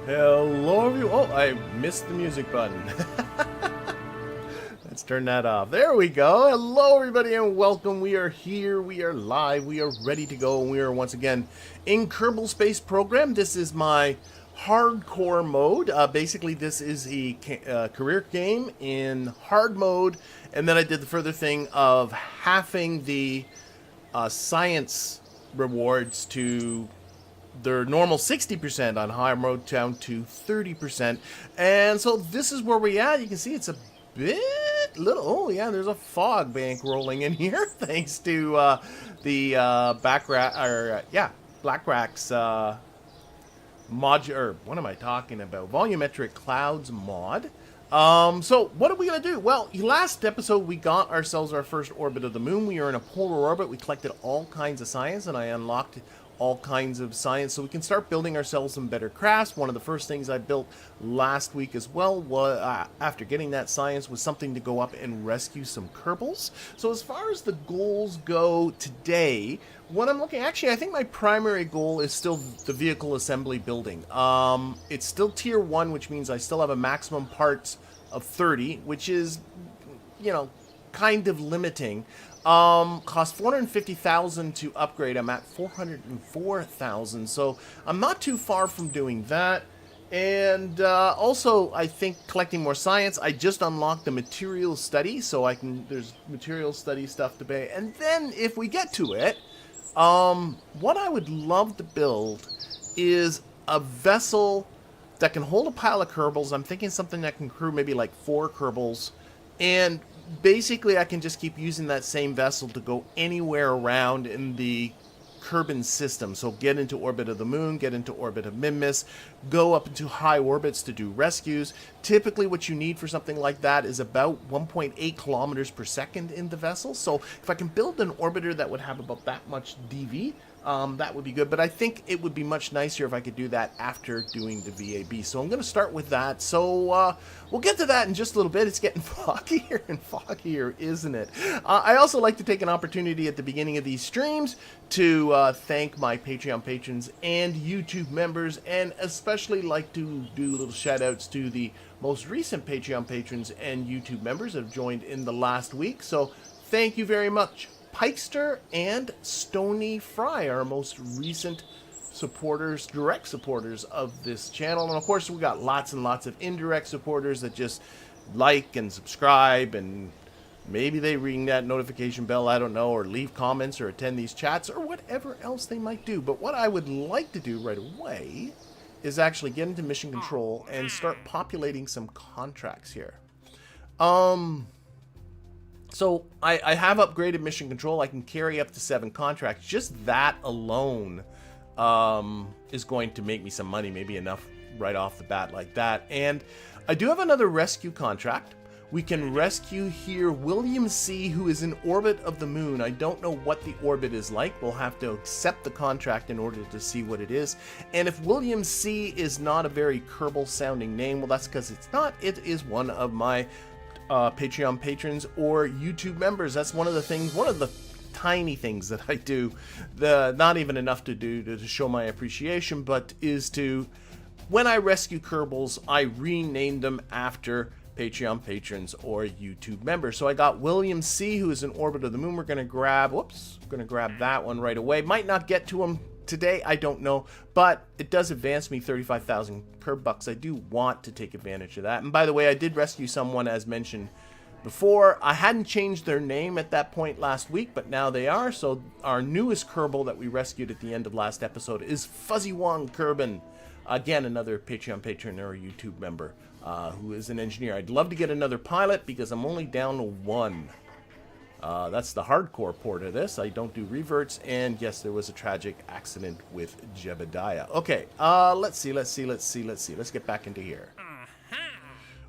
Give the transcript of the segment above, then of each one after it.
Hello, everyone. Oh, I missed the music button. Let's turn that off. There we go. Hello, everybody, and welcome. We are here. We are live. We are ready to go. And we are once again in Kerbal Space Program. This is my hardcore mode. Basically, this is a career game in hard mode. And then I did the further thing of halving the science rewards to their normal 60% on high mode down to 30%. And so this is where we're at. You can see it's a bit little. Oh yeah, there's a fog bank rolling in here thanks to the BlackRack's mod, or what am I talking about? Volumetric Clouds mod. So what are we going to do? Well, last episode we got ourselves our first orbit of the moon. We are in a polar orbit. We collected all kinds of science, and I unlocked all kinds of science so we can start building ourselves some better crafts. One of the first things I built last week as well was, after getting that science, was something to go up and rescue some Kerbals. So as far as the goals go today, what I'm looking, actually I think my primary goal is still the vehicle assembly building. It's still tier 1, which means I still have a maximum parts of 30, which is, you know, kind of limiting. Cost 450,000 to upgrade. I'm at 404,000, so I'm not too far from doing that. And also, I think collecting more science. I just unlocked the material study, so there's material study stuff to pay. And then, if we get to it, what I would love to build is a vessel that can hold a pile of Kerbals. I'm thinking something that can crew maybe like 4 Kerbals, and basically I can just keep using that same vessel to go anywhere around in the Kerbal system. So get into orbit of the moon, get into orbit of Minmus, go up into high orbits to do rescues. Typically what you need for something like that is about 1.8 kilometers per second in the vessel. So if I can build an orbiter that would have about that much DV, that would be good, but I think it would be much nicer if I could do that after doing the VAB. So I'm going to start with that. So we'll get to that in just a little bit. It's getting foggier and foggier, isn't it? I also like to take an opportunity at the beginning of these streams to thank my Patreon patrons and YouTube members, and especially like to do little shout outs to the most recent Patreon patrons and YouTube members that have joined in the last week. So thank you very much. Pikester and Stony Fry, our most recent supporters, direct supporters of this channel. And of course, we got lots and lots of indirect supporters that just like and subscribe, and maybe they ring that notification bell, I don't know, or leave comments or attend these chats or whatever else they might do. But what I would like to do right away is actually get into mission control and start populating some contracts here. So I have upgraded mission control. I can carry up to 7 contracts. Just that alone is going to make me some money, maybe enough right off the bat like that. And I do have another rescue contract. We can rescue here William C., who is in orbit of the moon. I don't know what the orbit is like. We'll have to accept the contract in order to see what it is. And if William C. is not a very Kerbal sounding name, well, that's because it's not. It is one of my Patreon patrons or YouTube members. That's one of the things, one of the tiny things that I do, not even enough to do to show my appreciation, but is to, when I rescue Kerbals, I rename them after Patreon patrons or YouTube members. So I got William C., who is in orbit of the moon. We're going to grab, that one right away. Might not get to him today, I don't know, but it does advance me 35,000 Kerbucks. I do want to take advantage of that. And by the way, I did rescue someone, as mentioned before. I hadn't changed their name at that point last week, but now they are. So our newest Kerbal that we rescued at the end of last episode is Fuzzy Wong Kerbin. Again, another Patreon patron or YouTube member who is an engineer. I'd love to get another pilot because I'm only down to 1. That's the hardcore port of this. I don't do reverts, and yes, there was a tragic accident with Jebediah. Okay, let's see. Let's get back into here.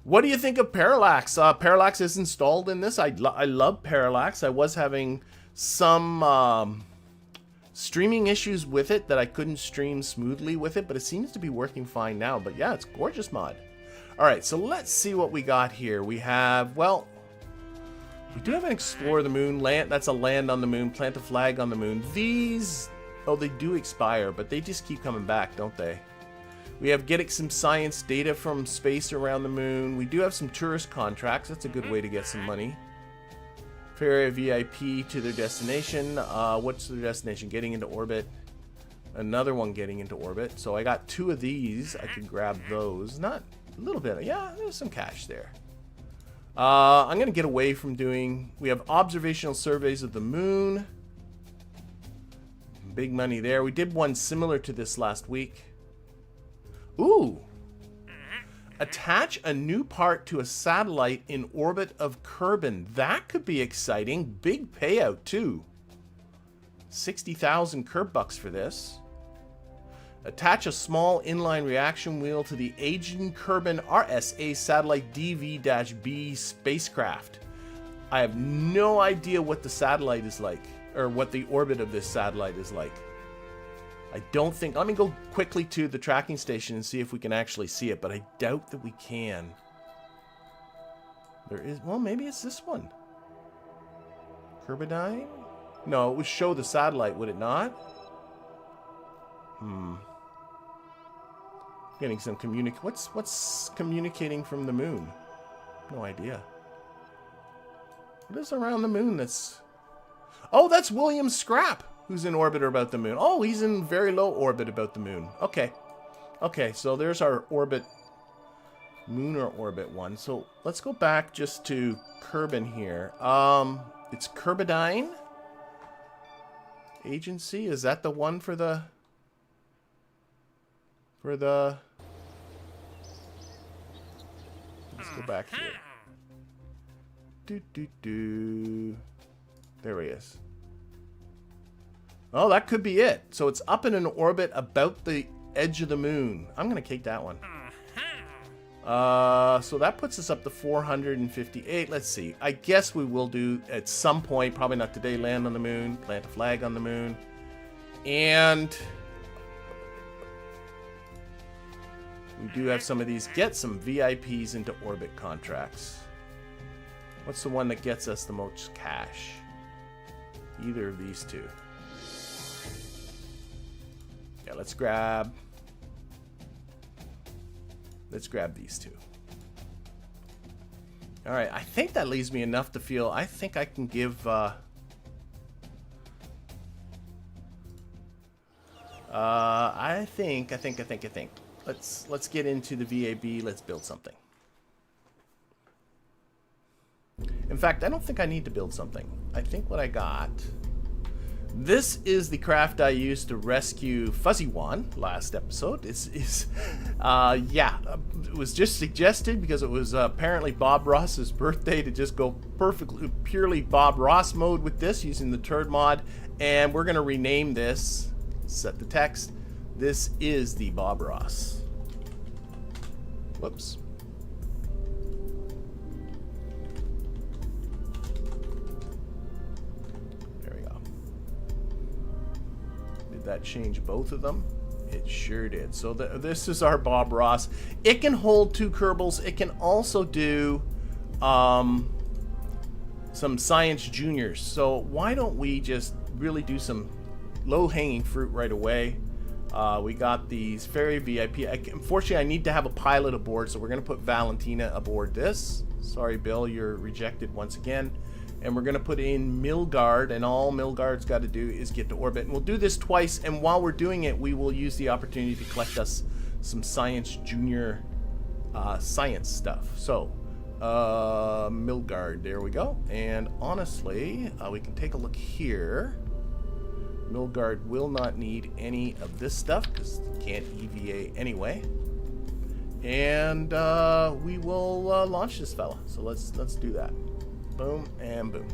What do you think of Parallax? Parallax is installed in this. I love Parallax. I was having some streaming issues with it that I couldn't stream smoothly with it, but it seems to be working fine now. But yeah, it's a gorgeous mod. All right, so let's see what we got here. We have, well, we do have an explore the moon, land. That's a land on the moon, plant a flag on the moon. These, oh, they do expire, but they just keep coming back, don't they? We have getting some science data from space around the moon. We do have some tourist contracts. That's a good way to get some money. Ferry VIP to their destination. What's their destination? Getting into orbit. Another one getting into orbit. So I got 2 of these. I can grab those. Not a little bit. Yeah, there's some cash there. I'm going to get away from doing... We have observational surveys of the moon. Big money there. We did one similar to this last week. Ooh. Attach a new part to a satellite in orbit of Kerbal. That could be exciting. Big payout, too. 60,000 Kerbucks for this. Attach a small inline reaction wheel to the aging Kerbal RSA satellite DV-B spacecraft. I have no idea what the satellite is like, or what the orbit of this satellite is like. I don't think... Let me go quickly to the tracking station and see if we can actually see it, but I doubt that we can. There is... Well, maybe it's this one. Kerbal? No, it would show the satellite, would it not? Getting some what's communicating from the moon? No idea. What is around the moon that's... Oh, that's William Scrap, who's in orbit about the moon. Oh, he's in very low orbit about the moon. Okay. Okay, so there's our orbit, lunar orbit one. So let's go back just to Kerbal here. It's Kerbal Agency. Is that the one for the... Let's go back here. There he is. Oh, that could be it. So it's up in an orbit about the edge of the moon. I'm going to take that one. So that puts us up to 458. Let's see. I guess we will do at some point, probably not today, land on the moon, plant a flag on the moon. And... we do have some of these. Get some VIPs into orbit contracts. What's the one that gets us the most cash? Either of these two. Yeah, let's grab these two. Alright, I think that leaves me enough to feel... I think I can give... I think. Let's get into the VAB. Let's build something. In fact, I don't think I need to build something. I think what I got... This is the craft I used to rescue Fuzzy Wan last episode. It was just suggested because it was apparently Bob Ross's birthday to just go perfectly, purely Bob Ross mode with this using the turd mod. And we're going to rename this, set the text. This is the Bob Ross. Whoops. There we go. Did that change both of them? It sure did. So this is our Bob Ross. It can hold 2 Kerbals. It can also do some Science Juniors. So why don't we just really do some low-hanging fruit right away? We got these Ferry VIP. Unfortunately, I need to have a pilot aboard, so we're going to put Valentina aboard this. Sorry, Bill, you're rejected once again. And we're going to put in Milgard, and all Milgard's got to do is get to orbit. And we'll do this twice, and while we're doing it, we will use the opportunity to collect us some Science Junior science stuff. So, Milgard, there we go. And honestly, we can take a look here. Milgard will not need any of this stuff because it can't EVA anyway. And we will launch this fella. So let's do that. Boom and boom.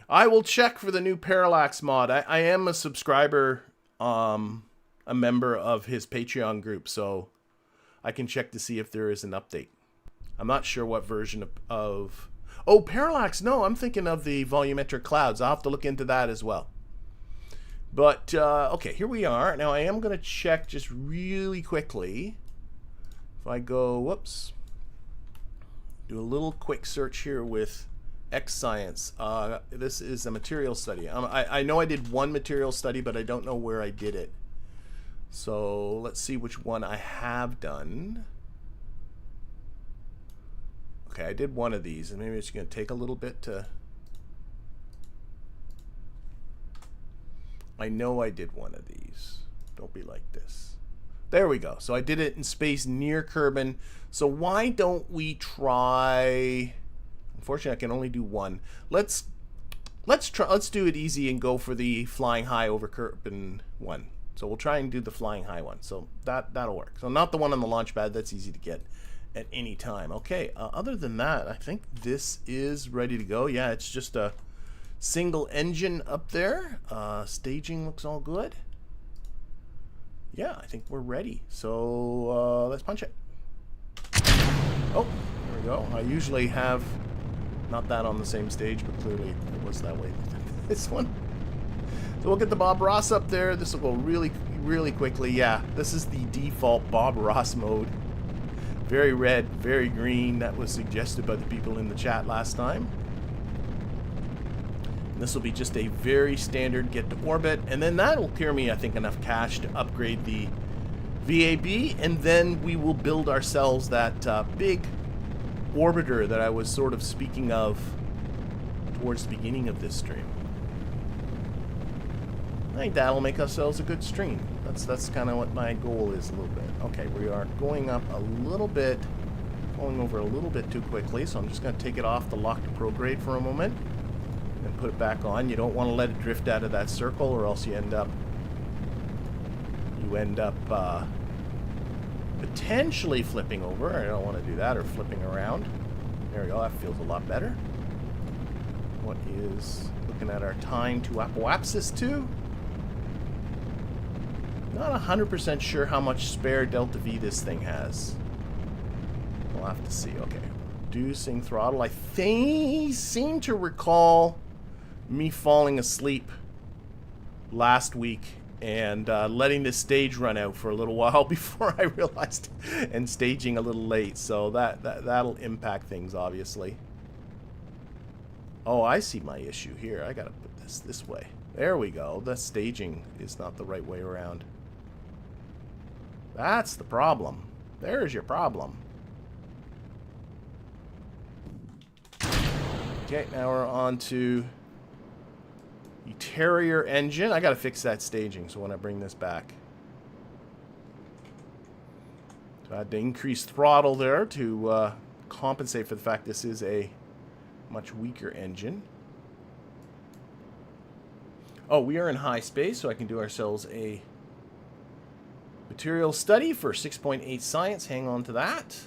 I will check for the new Parallax mod. I am a subscriber, a member of his Patreon group, so I can check to see if there is an update. I'm not sure what version of Oh, Parallax. No, I'm thinking of the volumetric clouds. I'll have to look into that as well. But, okay, here we are. Now, I am going to check just really quickly. If I go, whoops. Do a little quick search here with X Science. This is a material study. I know I did one material study, but I don't know where I did it. So let's see which one I have done. Okay, I did one of these, and maybe it's going to take a little bit to... I know I did one of these. Don't be like this. There we go. So I did it in space near Kerbal. So why don't we try... Unfortunately, I can only do one. Let's do it easy and go for the flying high over Kerbal one. So we'll try and do the flying high one. So that'll work. So not the one on the launch pad. That's easy to get at any time. Okay, other than that, I think this is ready to go. Yeah, it's just a single engine up there. Staging looks all good. Yeah, I think we're ready. So let's punch it. Oh, there we go. I usually have not that on the same stage, but clearly it was that way with this one. So we'll get the Bob Ross up there. This will go really, really quickly. Yeah, this is the default Bob Ross mode. Very red, very green. That was suggested by the people in the chat last time. And this will be just a very standard get to orbit. And then that will clear me, I think, enough cash to upgrade the VAB. And then we will build ourselves that big orbiter that I was sort of speaking of towards the beginning of this stream. I think that'll make ourselves a good stream. That's kind of what my goal is a little bit. Okay, we are going up a little bit, going over a little bit too quickly, so I'm just going to take it off the lock to prograde for a moment and put it back on. You don't want to let it drift out of that circle, or else you end up potentially flipping over. I don't want to do that, or flipping around. There we go. That feels a lot better. What is looking at our time to apoapsis 2? Not 100% sure how much spare delta V this thing has. We'll have to see. Okay. Reducing throttle. I seem to recall me falling asleep last week and letting this stage run out for a little while before I realized, and staging a little late. So that'll impact things, obviously. Oh, I see my issue here. I gotta put this way. There we go. The staging is not the right way around. That's the problem. There's your problem. Okay, now we're on to the Terrier engine. I gotta fix that staging, so when I bring this back. So I had to increase throttle there to compensate for the fact this is a much weaker engine. Oh, we are in high space, so I can do ourselves a material study for 6.8 science. Hang on to that.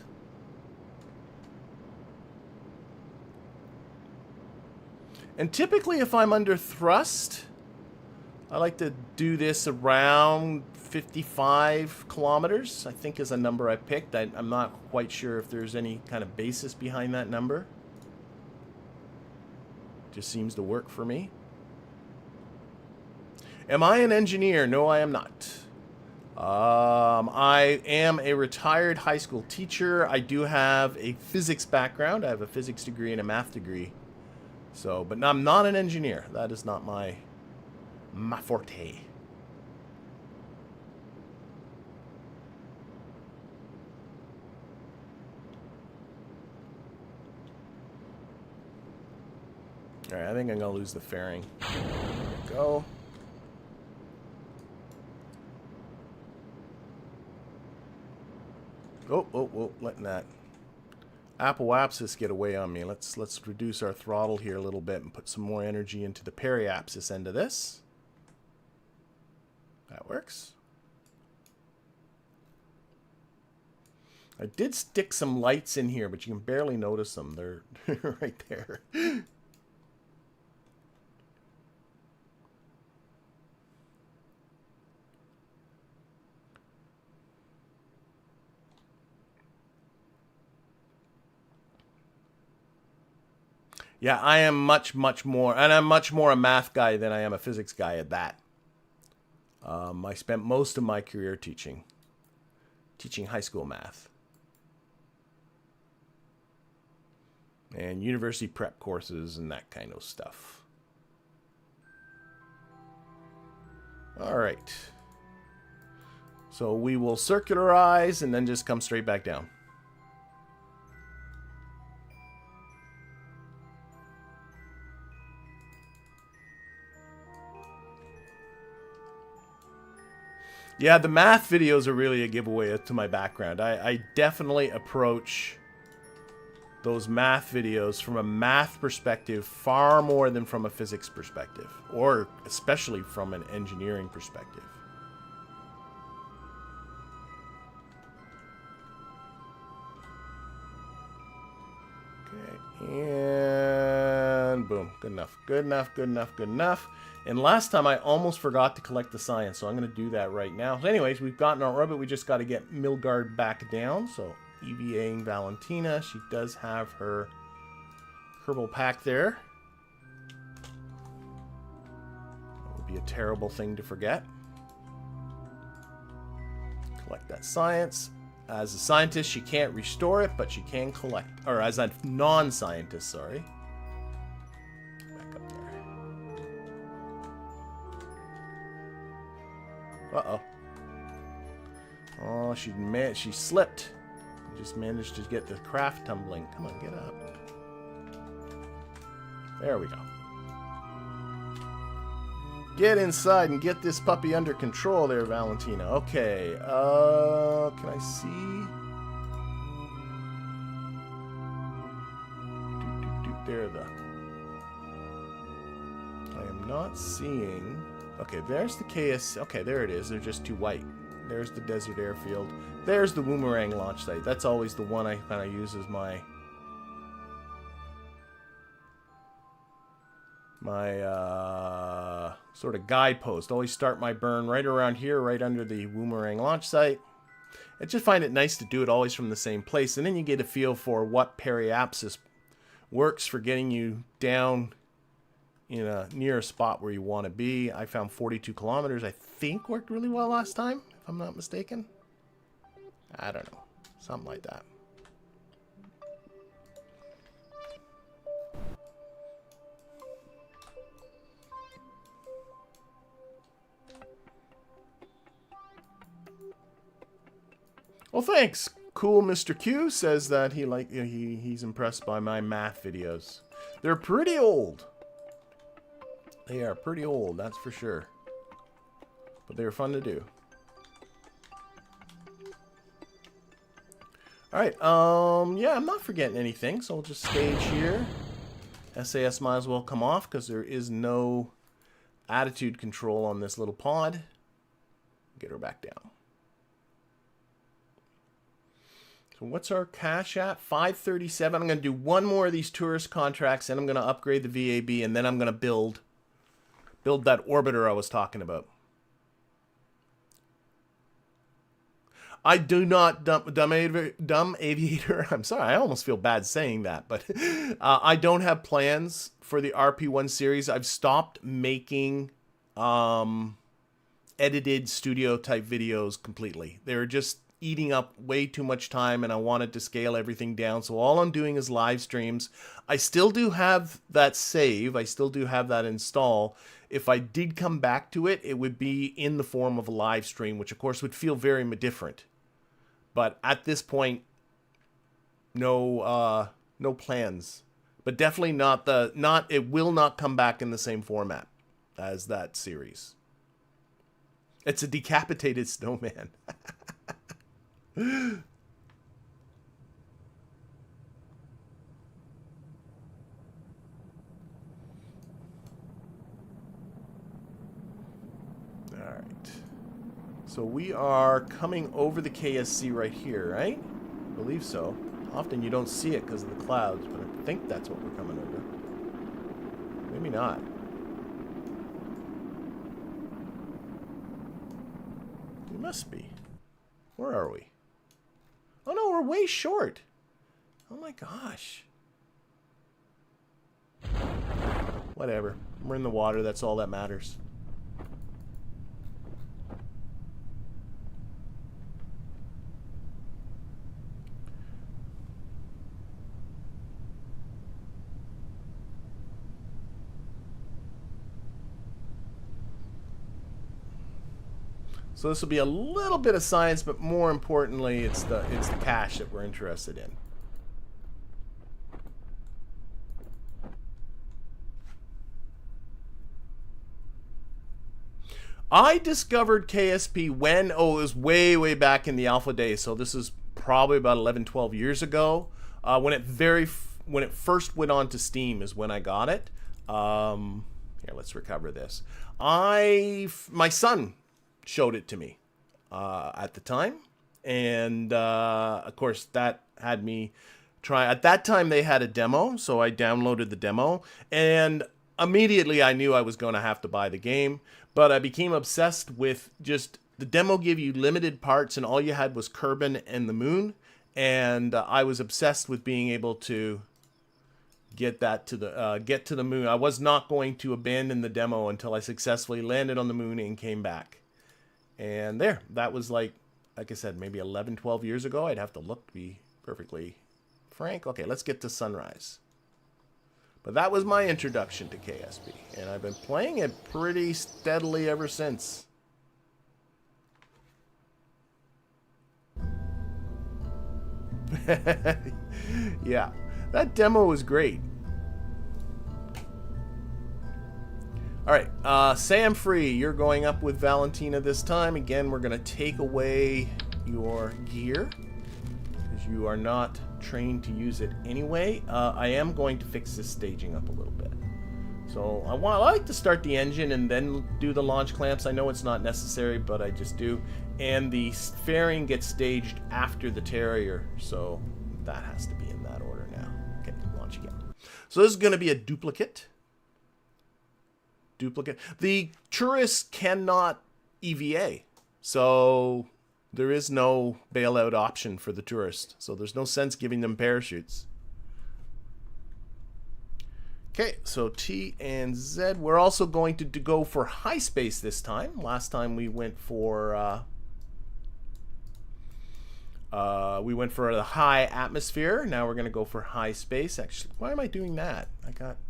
And typically, if I'm under thrust, I like to do this around 55 kilometers, I think is a number I picked. I'm not quite sure if there's any kind of basis behind that number. Just seems to work for me. Am I an engineer? No, I am not. I am a retired high school teacher. I do have a physics background. I have a physics degree and a math degree. So, but I'm not an engineer. That is not my forte. Alright, I think I'm going to lose the fairing. There we go. Oh, letting that apoapsis get away on me. Let's reduce our throttle here a little bit and put some more energy into the periapsis end of this. That works. I did stick some lights in here, but you can barely notice them. They're right there. Yeah, I am much more, and I'm much more a math guy than I am a physics guy at that. I spent most of my career teaching high school math. And university prep courses and that kind of stuff. All right. So we will circularize and then just come straight back down. Yeah, the math videos are really a giveaway to my background. I definitely approach those math videos from a math perspective far more than from a physics perspective, or especially from an engineering perspective. Okay, and boom. Good enough, good enough, good enough, good enough. And last time I almost forgot to collect the science, so I'm going to do that right now. So anyways, we've gotten our orbit. We just got to get Milgard back down. So EVAing Valentina. She does have her Kerbal pack there. That would be a terrible thing to forget. Collect that science. As a scientist, she can't restore it, but she can collect. Or as a non-scientist, sorry. Back up there. Uh-oh. Oh, she slipped. Just managed to get the craft tumbling. Come on, get up. There we go. Get inside and get this puppy under control there, Valentina. Okay, can I see? There I am not seeing. Okay, there's the KS. Okay, there it is. They're just too white. There's the desert airfield. There's the Woomerang launch site. That's always the one I kind of use as my sort of guidepost. Always start my burn right around here, right under the Woomerang launch site. I just find it nice to do it always from the same place, and then you get a feel for what periapsis works for getting you down in a near a spot where you want to be. I found 42 kilometers, I think, worked really well last time, if I'm not mistaken. I don't know. Something like that. Well, thanks. Cool Mr. Q says that he's impressed by my math videos. They're pretty old. They are pretty old, that's for sure. But they're fun to do. Alright, yeah, I'm not forgetting anything, so I'll just stage here. SAS might as well come off because there is no attitude control on this little pod. Get her back down. So what's our cash at? 537. I'm going to do one more of these tourist contracts, and I'm going to upgrade the VAB, and then I'm going to build that orbiter I was talking about. I do not, dumb aviator. I'm sorry, I almost feel bad saying that, but I don't have plans for the RP1 series. I've stopped making edited studio type videos completely. They're just eating up way too much time, and I wanted to scale everything down. So all I'm doing is live streams. I still do have that save. I still do have that install. If I did come back to it, it would be in the form of a live stream, which of course would feel very different. But at this point, no plans. But definitely it will not come back in the same format as that series. It's a decapitated snowman. Alright. So we are coming over the KSC right here, right? I believe so. Often you don't see it because of the clouds, but I think that's what we're coming over. Maybe not. We must be. Where are we? Oh no, we're way short. Oh my gosh. Whatever. We're in the water, that's all that matters. So this will be a little bit of science, but more importantly, it's the cache that we're interested in. I discovered KSP when, it was way, way back in the alpha days. So this is probably about 11, 12 years ago. When it first went on to Steam is when I got it. Here, let's recover this. My son showed it to me at the time. And, of course, that had me try. At that time, they had a demo, so I downloaded the demo. And immediately, I knew I was going to have to buy the game. But I became obsessed with just the demo gave you limited parts, and all you had was Kerbal and the moon. And I was obsessed with being able to get to the moon. I was not going to abandon the demo until I successfully landed on the moon and came back. And that was like I said, maybe 11, 12 years ago. I'd have to look to be perfectly frank. Okay, let's get to Sunrise. But that was my introduction to KSP, and I've been playing it pretty steadily ever since. Yeah, that demo was great. Alright, Sam Free, you're going up with Valentina this time. Again, we're going to take away your gear, because you are not trained to use it anyway. I am going to fix this staging up a little bit. So I like to start the engine and then do the launch clamps. I know it's not necessary, but I just do. And the fairing gets staged after the Terrier, so that has to be in that order now. Okay, launch again. So this is going to be a duplicate. The tourist cannot EVA, so there is no bailout option for the tourist. So there's no sense giving them parachutes. Okay, so T and Z. We're also going to go for high space this time. Last time we went for the high atmosphere. Now we're going to go for high space. Actually, why am I doing that?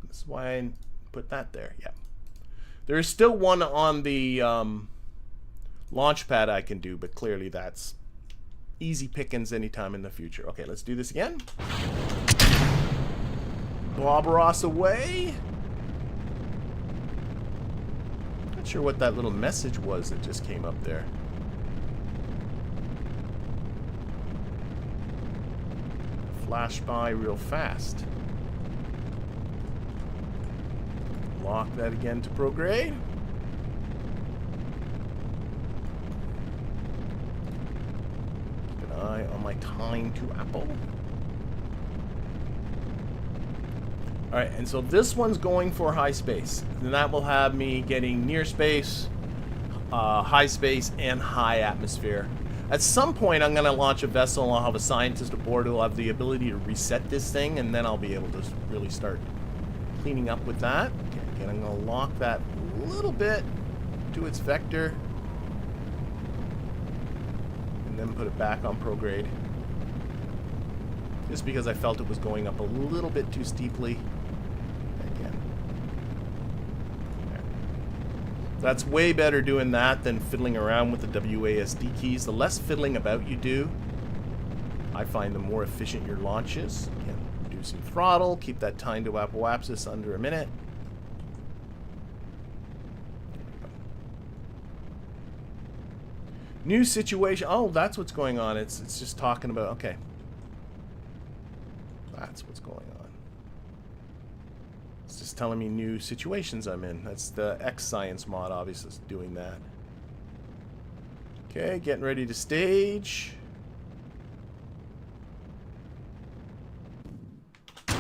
This is why I put that there. Yeah. There is still one on the launch pad I can do, but clearly that's easy pickings anytime in the future. Okay, let's do this again. Blobberos away. Not sure what that little message was that just came up there. Flash by real fast. Lock that again to prograde. Keep an eye on my time to Apple. Alright, and so this one's going for high space. And that will have me getting near space, high space, and high atmosphere. At some point, I'm going to launch a vessel and I'll have a scientist aboard who will have the ability to reset this thing, and then I'll be able to really start cleaning up with that. Okay, again, I'm going to lock that a little bit to its vector, and then put it back on prograde. Just because I felt it was going up a little bit too steeply. Again. There. That's way better doing that than fiddling around with the WASD keys. The less fiddling about you do, I find the more efficient your launch is. Again, reducing throttle, keep that time to apoapsis under a minute. New situation. Oh, that's what's going on. It's just talking about, okay. That's what's going on. It's just telling me new situations I'm in. That's the X Science mod, obviously, is doing that. Okay, getting ready to stage. There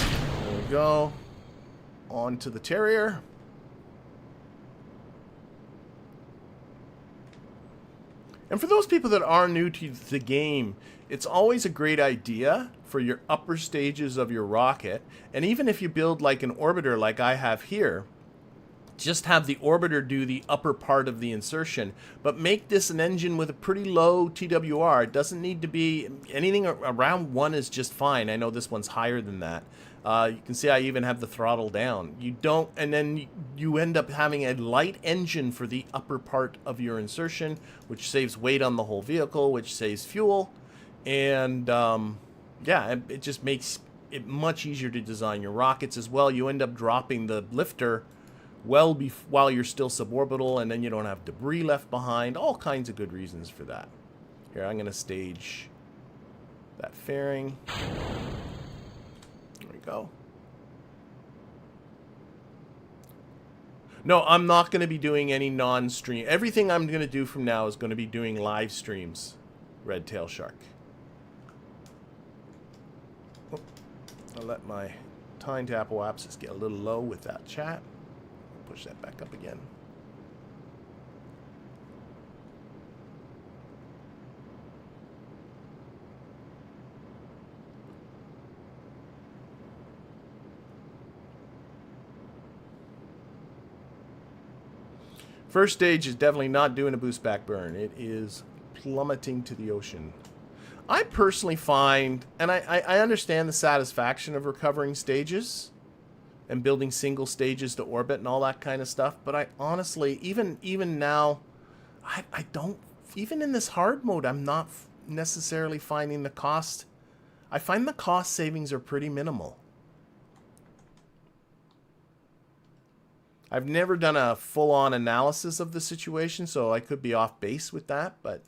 we go. On to the Terrier. And for those people that are new to the game, it's always a great idea for your upper stages of your rocket, and even if you build like an orbiter like I have here, just have the orbiter do the upper part of the insertion, but make this an engine with a pretty low TWR. It doesn't need to be anything around 1 is just fine. I know this one's higher than that. You can see I even have the throttle down. You don't, and then you end up having a light engine for the upper part of your insertion, which saves weight on the whole vehicle, which saves fuel, and yeah, it just makes it much easier to design your rockets as well. You end up dropping the lifter while you're still suborbital, and then you don't have debris left behind. All kinds of good reasons for that. Here, I'm going to stage that fairing. There we go. No, I'm not going to be doing any non-stream. Everything I'm going to do from now is going to be doing live streams, Red Tail Shark. Oh, I'll let my time to Apple apps just get a little low with that chat. Push that back up again. First stage is definitely not doing a boost back burn. It is plummeting to the ocean. I personally find, and I understand the satisfaction of recovering stages and building single stages to orbit and all that kind of stuff, but I honestly, even now, I don't, even in this hard mode, I'm not necessarily finding the cost. I find the cost savings are pretty minimal. I've never done a full-on analysis of the situation, so I could be off base with that, but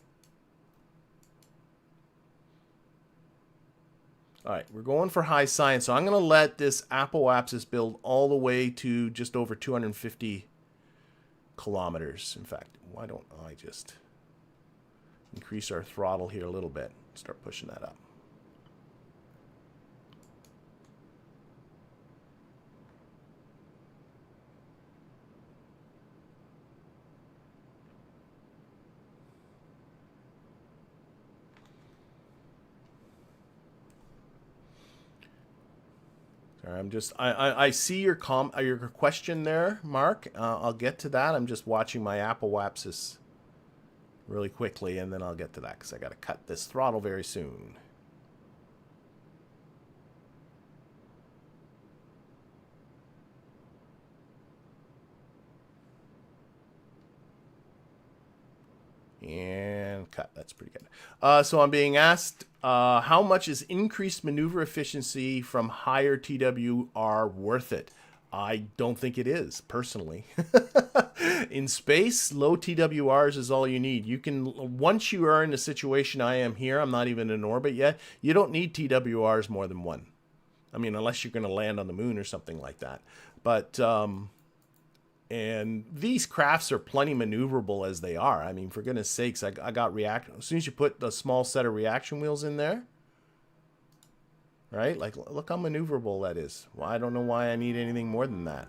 all right, we're going for high science, so I'm going to let this apoapsis build all the way to just over 250 kilometers. In fact, why don't I just increase our throttle here a little bit, start pushing that up. I'm just, I see your question there, Mark. I'll get to that. I'm just watching my apoapsis really quickly, and then I'll get to that because I got to cut this throttle very soon. And cut. That's pretty good. So I'm being asked, how much is increased maneuver efficiency from higher TWR worth it? I don't think it is, personally. In space, low TWRs is all you need. You can, once you are in the situation I am here, I'm not even in orbit yet, you don't need TWRs more than 1. I mean, unless you're going to land on the moon or something like that. But, and these crafts are plenty maneuverable as they are. I mean, for goodness sakes, I got as soon as you put the small set of reaction wheels in there, right? Like, look how maneuverable that is. Well, I don't know why I need anything more than that.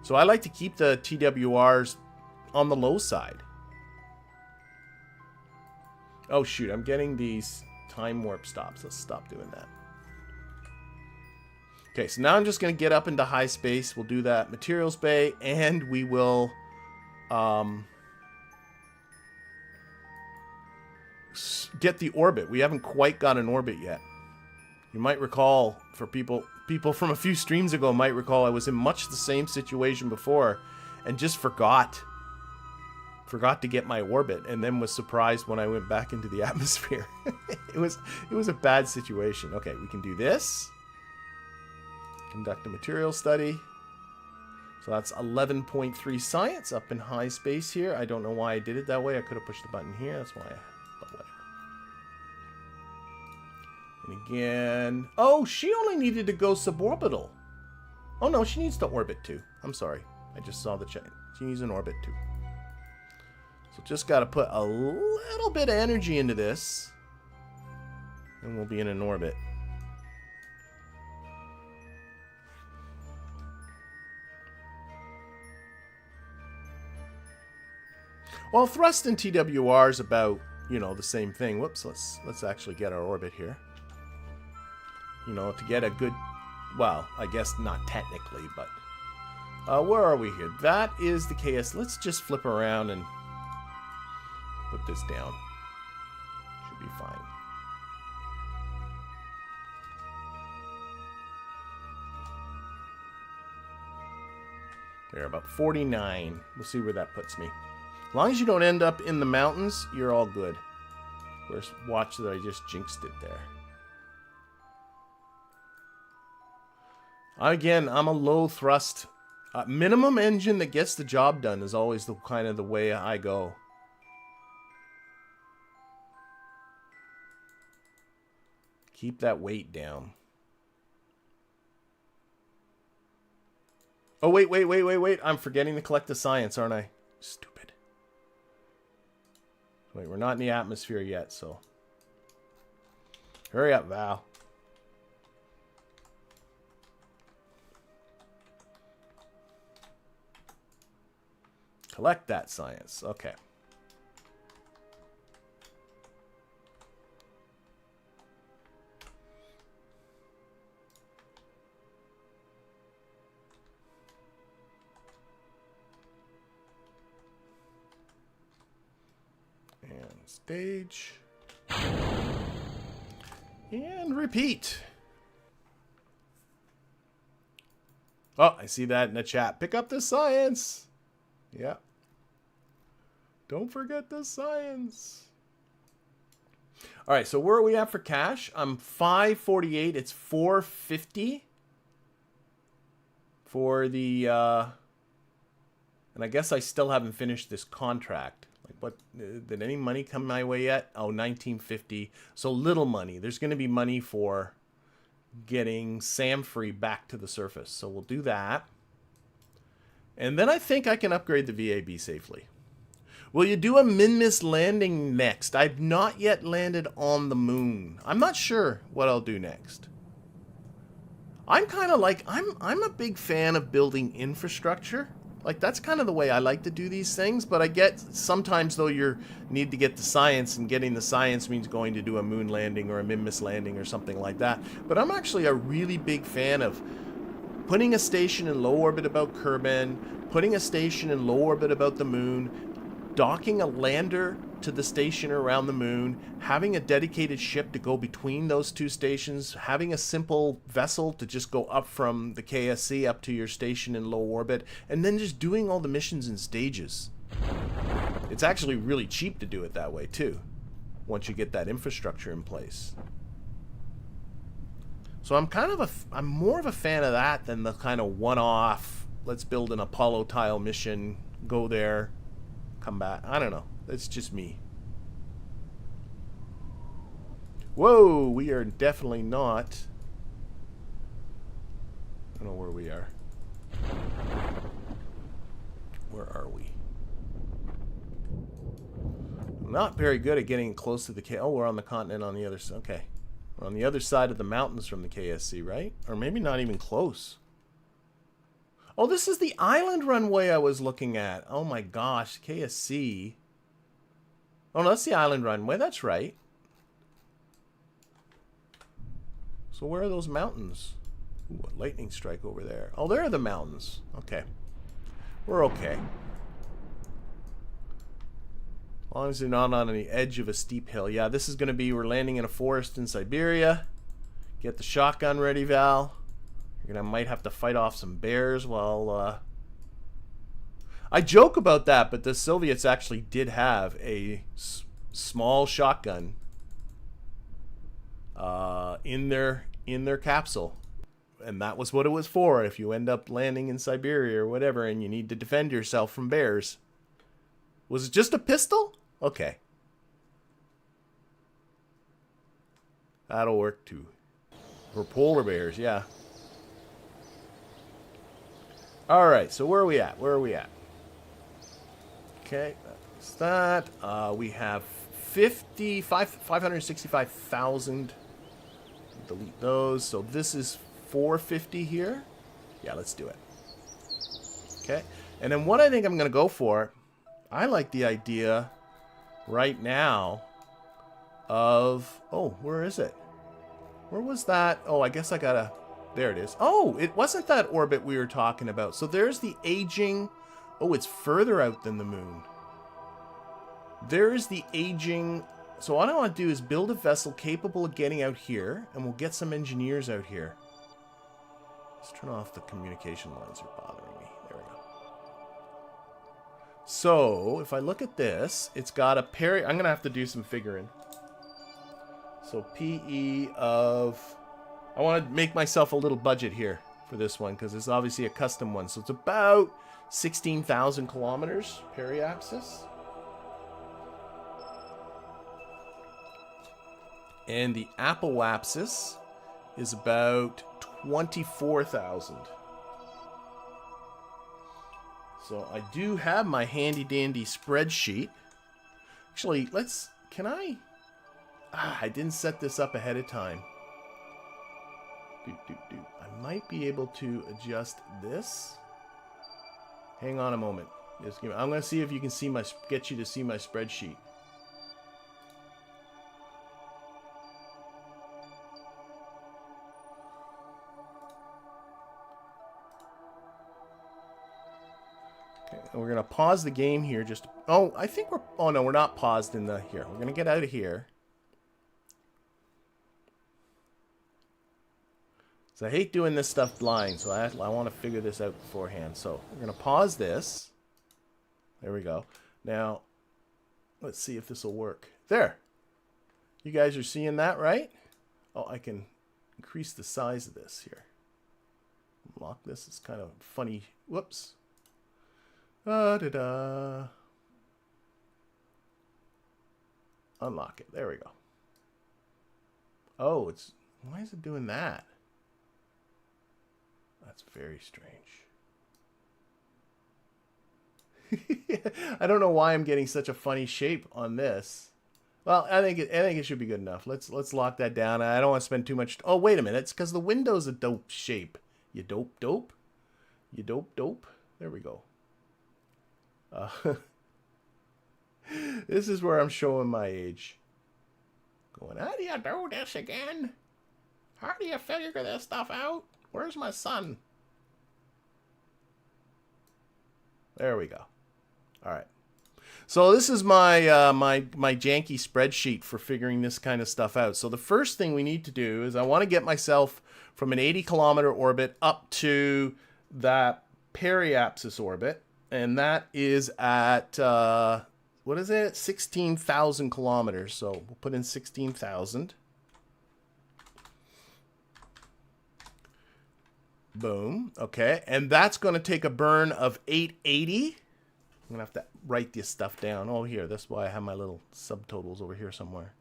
So I like to keep the TWRs on the low side. Oh, shoot. I'm getting these time warp stops. Let's stop doing that. Okay, so now I'm just going to get up into high space. We'll do that materials bay, and we will get the orbit. We haven't quite got an orbit yet. You might recall, for people from a few streams ago might recall, I was in much the same situation before and just forgot to get my orbit, and then was surprised when I went back into the atmosphere. It was a bad situation. Okay, we can do this. Conduct a material study. So that's 11.3 science up in high space here. I don't know why I did it that way. I could have pushed the button here. That's why but whatever. And again, oh, she only needed to go suborbital. Oh no, she needs to orbit too. I'm sorry. I just saw the check. She needs an orbit too. So just got to put a little bit of energy into this, and we'll be in an orbit. Well, thrust and TWR is about, you know, the same thing. Whoops, let's actually get our orbit here. You know, to get a good, well, I guess not technically, but Where are we here? That is the KS. Let's just flip around and put this down. Should be fine. There, about 49. We'll see where that puts me. As long as you don't end up in the mountains, you're all good. Of course, watch that I just jinxed it there. Again, I'm a low thrust. Minimum engine that gets the job done is always the kind of the way I go. Keep that weight down. Oh, wait. I'm forgetting to collect the science, aren't I? Stupid. Wait, we're not in the atmosphere yet, so. Hurry up, Val. Collect that science. Okay. And stage. And repeat. Oh, I see that in the chat. Pick up the science. Yeah. Don't forget the science. All right, so where are we at for cash? I'm 548. It's 450 for the and I guess I still haven't finished this contract. Like, what, did any money come my way yet? Oh, 1950. So little money. There's going to be money for getting Samfree back to the surface. So we'll do that. And then I think I can upgrade the VAB safely. Will you do a min-miss landing next? I've not yet landed on the moon. I'm not sure what I'll do next. I'm kind of like, I'm a big fan of building infrastructure. Like, that's kind of the way I like to do these things. But I get sometimes, though, you need to get the science, and getting the science means going to do a moon landing or a min-miss landing or something like that. But I'm actually a really big fan of putting a station in low orbit about Kerbal, putting a station in low orbit about the moon, docking a lander to the station around the moon, having a dedicated ship to go between those two stations, having a simple vessel to just go up from the KSC up to your station in low orbit, and then just doing all the missions in stages. It's actually really cheap to do it that way too, once you get that infrastructure in place. So I'm more of a fan of that than the kind of one-off, let's build an Apollo tile mission, go there, come back. I don't know. It's just me. Whoa, we are definitely not. I don't know where we are. Where are we? I'm not very good at getting close to the K. Oh, we're on the continent on the other side. Okay. We're on the other side of the mountains from the KSC, right? Or maybe not even close. Oh, this is the island runway I was looking at. Oh my gosh, KSC. Oh no, that's the island runway. That's right. So where are those mountains? Ooh, a lightning strike over there. Oh, there are the mountains. Okay. We're okay. As long as they're not on the edge of a steep hill. Yeah, this is going to be, we're landing in a forest in Siberia. Get the shotgun ready, Val. I might have to fight off some bears while I joke about that, but the Soviets actually did have a small shotgun in their capsule, and that was what it was for. If you end up landing in Siberia or whatever and you need to defend yourself from bears. Was it just a pistol? Okay. That'll work too. For polar bears, yeah. Alright, so where are we at? Where are we at? Okay, that's that. We have 565,000. Delete those. So this is 450 here. Yeah, let's do it. Okay, and then what I think I'm going to go for, I like the idea right now of, oh, where is it? Where was that? Oh, I guess I gotta, There it is. Oh, it wasn't that orbit we were talking about. So there's the aging. Oh, it's further out than the moon. There's the aging. So what I want to do is build a vessel capable of getting out here, and we'll get some engineers out here. Let's turn off the communication lines. Are bothering me. There we go. So if I look at this, it's got a I'm going to have to do some figuring. So PE of... I want to make myself a little budget here for this one, because it's obviously a custom one. So it's about 16,000 kilometers periapsis. And the apoapsis is about 24,000. So I do have my handy dandy spreadsheet. Actually, can I? I didn't set this up ahead of time. I might be able to adjust this. Hang on a moment. I'm going to see if you can see get you to see my spreadsheet. We're going to pause the game here. Oh, I think we're... Oh, no, we're not paused in the... Here, we're going to get out of here. So I hate doing this stuff blind, so I want to figure this out beforehand. So we're going to pause this. There we go. Now, let's see if this will work. There. You guys are seeing that, right? Oh, I can increase the size of this here. Unlock this. It's kind of funny. Whoops. Da-da-da. Unlock it. There we go. Oh, it's... Why is it doing that? That's very strange. I don't know why I'm getting such a funny shape on this. Well, I think it should be good enough. Let's lock that down. I don't want to spend too much... Oh, wait a minute. It's because the window's a dope shape. You dope. You dope. There we go. This is where I'm showing my age. Going, how do you do this again? How do you figure this stuff out? Where's my son? There we go. All right. So this is my my janky spreadsheet for figuring this kind of stuff out. So the first thing we need to do is I want to get myself from an 80-kilometer orbit up to that periapsis orbit. And that is at, what is it? 16,000 kilometers. So we'll put in 16,000. Boom. Okay. And that's going to take a burn of 880. I'm going to have to write this stuff down. Oh, here. That's why I have my little subtotals over here somewhere.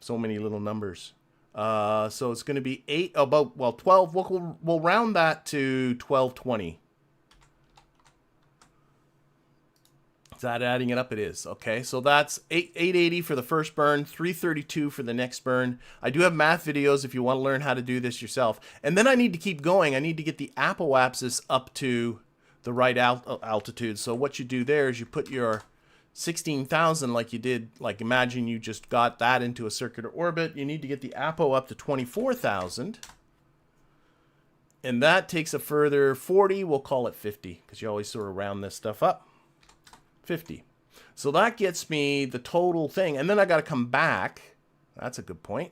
So many little numbers. So it's going to be 12. We'll round that to 1220. Is that adding it up? It is. Okay, so that's 880 for the first burn, 332 for the next burn. I do have math videos if you want to learn how to do this yourself. And then I need to keep going. I need to get the apoapsis up to the right altitude. So what you do there is you put your 16,000 like you did, like imagine you just got that into a circular orbit. You need to get the apo up to 24,000. And that takes a further 40. We'll call it 50 because you always sort of round this stuff up. 50. So that gets me the total thing. And then I got to come back. That's a good point.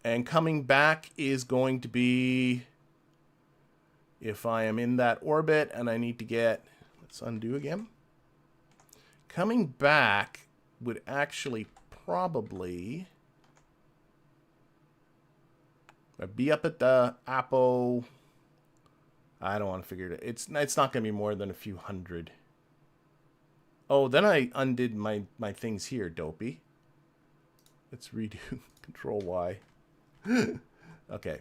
And coming back is going to be, if I am in that orbit and I need to get, let's undo again. Coming back would actually probably be up at the apo. I don't want to figure it out. It's not going to be more than a few hundred. Oh, then I undid my things here, dopey. Let's redo. Control Y. Okay.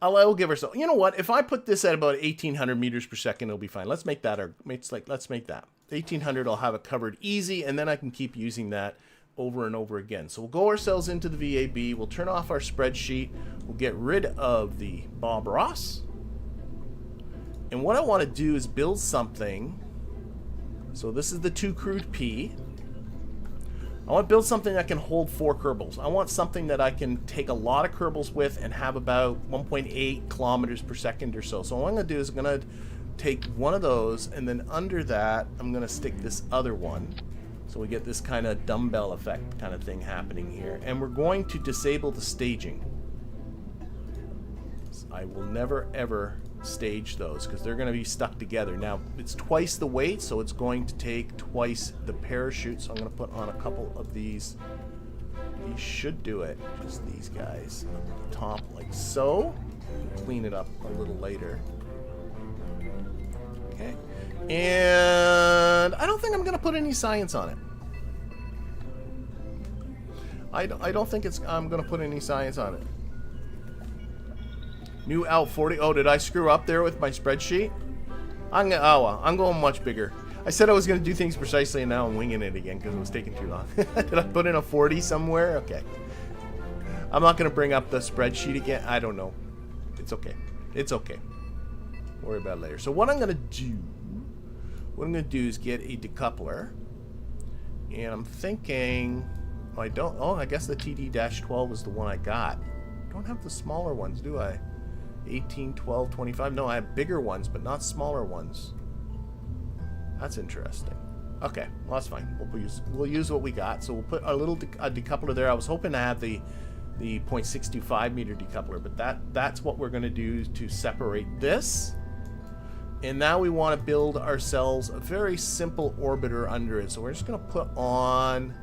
I'll give ourselves... You know what? If I put this at about 1,800 meters per second, it'll be fine. Let's make that let's make that. 1,800, I'll have it covered easy, and then I can keep using that over and over again. So we'll go ourselves into the VAB. We'll turn off our spreadsheet. We'll get rid of the Bob Ross. And what I want to do is build something... So this is the 2 crude P. I want to build something that can hold 4 Kerbals. I want something that I can take a lot of Kerbals with and have about 1.8 kilometers per second or so. So what I'm going to do is I'm going to take one of those, and then under that, I'm going to stick this other one. So we get this kind of dumbbell effect kind of thing happening here. And we're going to disable the staging. I will never ever stage those because they're going to be stuck together. Now it's twice the weight, so it's going to take twice the parachute. So I'm going to put on a couple of these. These should do it. Just these guys up the top like so. Clean it up a little later. Okay. And I don't think I'm going to put any science on it. I don't think I'm going to put any science on it. New out 40. Oh, did I screw up there with my spreadsheet? I'm going much bigger. I said I was going to do things precisely, and now I'm winging it again because it was taking too long. Did I put in a 40 somewhere? Okay. I'm not going to bring up the spreadsheet again. I don't know. It's okay. It's okay. Worry about it later. So what I'm going to do is get a decoupler, and I'm thinking, I guess the TD-12 is the one I got. I don't have the smaller ones, do I? 18, 12, 25. No, I have bigger ones, but not smaller ones. That's interesting. Okay, well that's fine. We'll use what we got. So we'll put a little decoupler there. I was hoping to have the 0.625 meter decoupler, but that's what we're going to do to separate this. And now we want to build ourselves a very simple orbiter under it. So we're just going to put on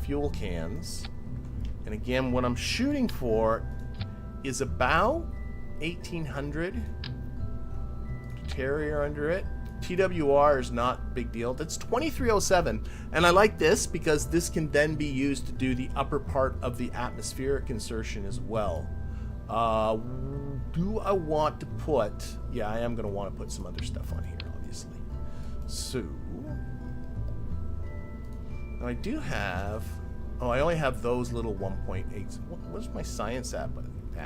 fuel cans. And again, what I'm shooting for is about 1800 Terrier under it. TWR is not a big deal. That's 2307. And I like this because this can then be used to do the upper part of the atmospheric insertion as well. Do I want to put... Yeah, I am going to want to put some other stuff on here, obviously. So... Now I do have... Oh, I only have those little 1.8s. What's my science at? But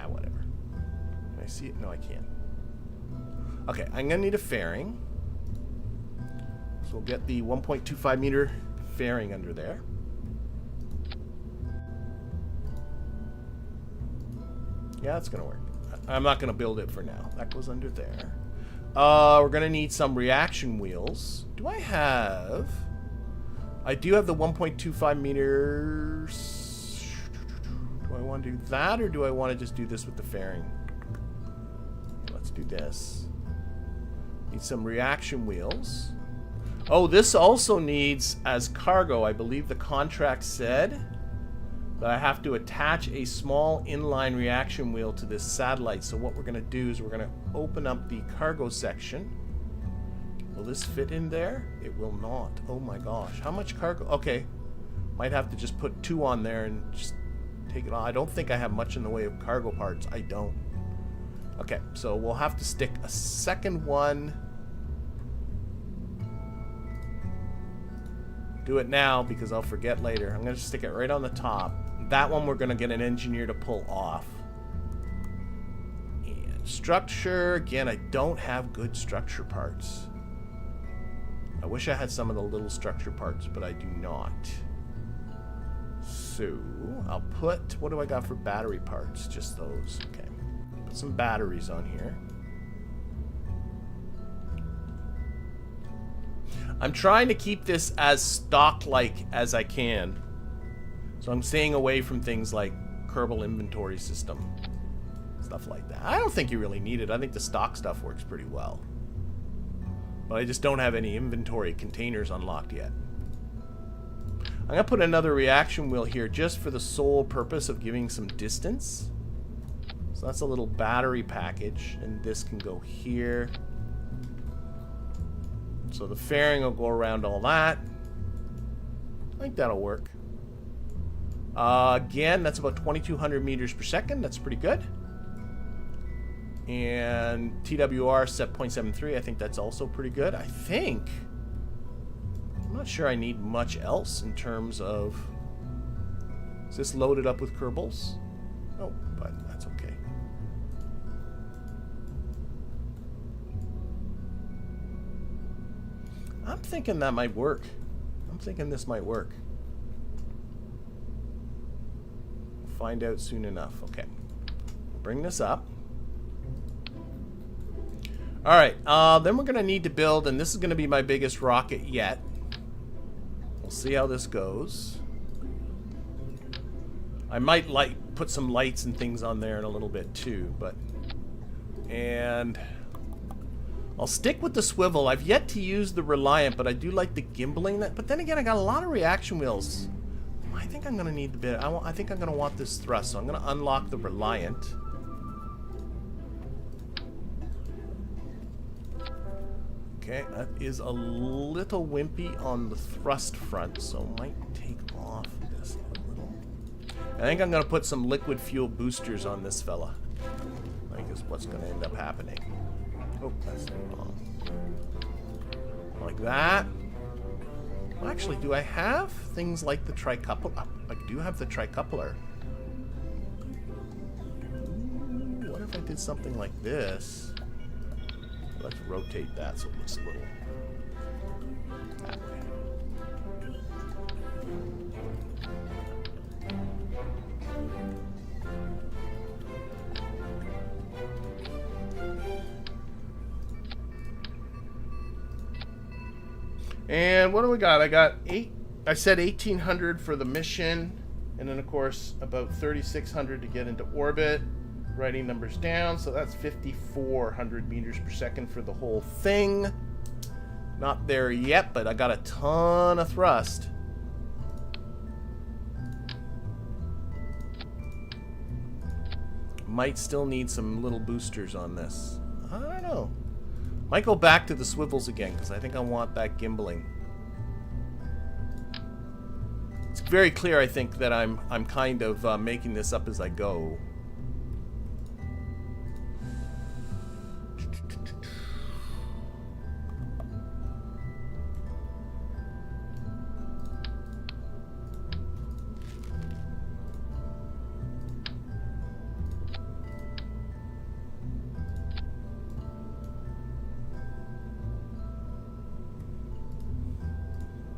whatever. Can I see it? No, I can't. Okay, I'm going to need a fairing. So we'll get the 1.25 meter fairing under there. Yeah, that's going to work. I'm not going to build it for now. That goes under there. We're going to need some reaction wheels. Do I have... I do have the 1.25 meters. Do I want to do that, or do I want to just do this with the fairing? Let's do this. Need some reaction wheels. Oh, this also needs, as cargo, I believe the contract said that I have to attach a small inline reaction wheel to this satellite. So what we're going to do is we're going to open up the cargo section. Will this fit in there? It will not. Oh my gosh. How much cargo? Okay. Might have to just put 2 on there and just take it on. I don't think I have much in the way of cargo parts. I don't. Okay, so we'll have to stick a second one. Do it now because I'll forget later. I'm going to stick it right on the top. That one we're going to get an engineer to pull off. And structure. Again, I don't have good structure parts. I wish I had some of the little structure parts, but I do not. So, I'll put... What do I got for battery parts? Just those. Okay. Put some batteries on here. I'm trying to keep this as stock-like as I can. So I'm staying away from things like Kerbal inventory system. Stuff like that. I don't think you really need it. I think the stock stuff works pretty well. But I just don't have any inventory containers unlocked yet. I'm going to put another reaction wheel here just for the sole purpose of giving some distance. So that's a little battery package, and this can go here. So the fairing will go around all that. I think that'll work. Again, that's about 2200 meters per second. That's pretty good. And TWR set 0.73. I think that's also pretty good. I think... I'm not sure I need much else in terms of... Is this loaded up with Kerbals? No, but that's okay. I'm thinking that might work. I'm thinking this might work. find out soon enough. Okay. Bring this up. Alright, then we're going to need to build, and this is going to be my biggest rocket yet. We'll see how this goes. I might put some lights and things on there in a little bit too, but... And... I'll stick with the swivel. I've yet to use the Reliant, but I do like the gimbaling. But then again, I got a lot of reaction wheels. I think I'm going to need the bit. I think I'm going to want this thrust, so I'm going to unlock the Reliant. Okay, that is a little wimpy on the thrust front, so might take off this a little. I think I'm going to put some liquid fuel boosters on this fella. I think is what's going to end up happening. Oh, that's wrong. Like that. Well, actually, do I have things like the tricoupler? I do have the tricoupler. Ooh, what if I did something like this? Let's rotate that so it looks a little that way. And what do we got? I got I said 1,800 for the mission, and then of course about 3,600 to get into orbit. Writing numbers down, so that's 5,400 meters per second for the whole thing. Not there yet, but I got a ton of thrust. Might still need some little boosters on this. I don't know. Might go back to the swivels again, because I think I want that gimbaling. It's very clear, I think, that I'm kind of making this up as I go.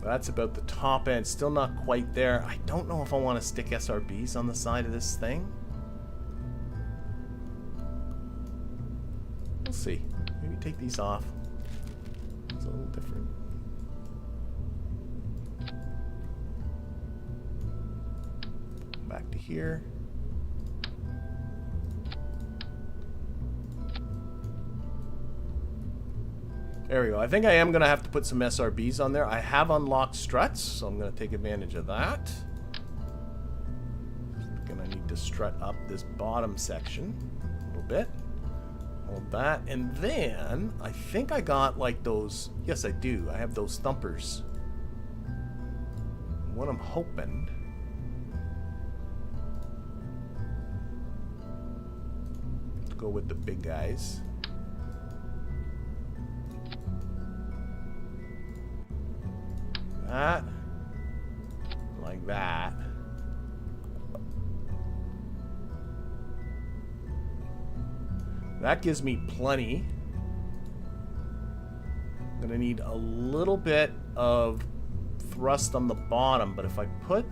That's about the top end. Still not quite there. I don't know if I want to stick SRBs on the side of this thing. We'll see. Maybe take these off. It's a little different. Back to here. There we go. I think I am going to have to put some SRBs on there. I have unlocked struts, so I'm going to take advantage of that. I'm going to need to strut up this bottom section a little bit. Hold that. And then, I think I got like those... Yes, I do. I have those thumpers. What I'm hoping... to go with the big guys. That, like that. That gives me plenty. I'm gonna need a little bit of thrust on the bottom, but if I put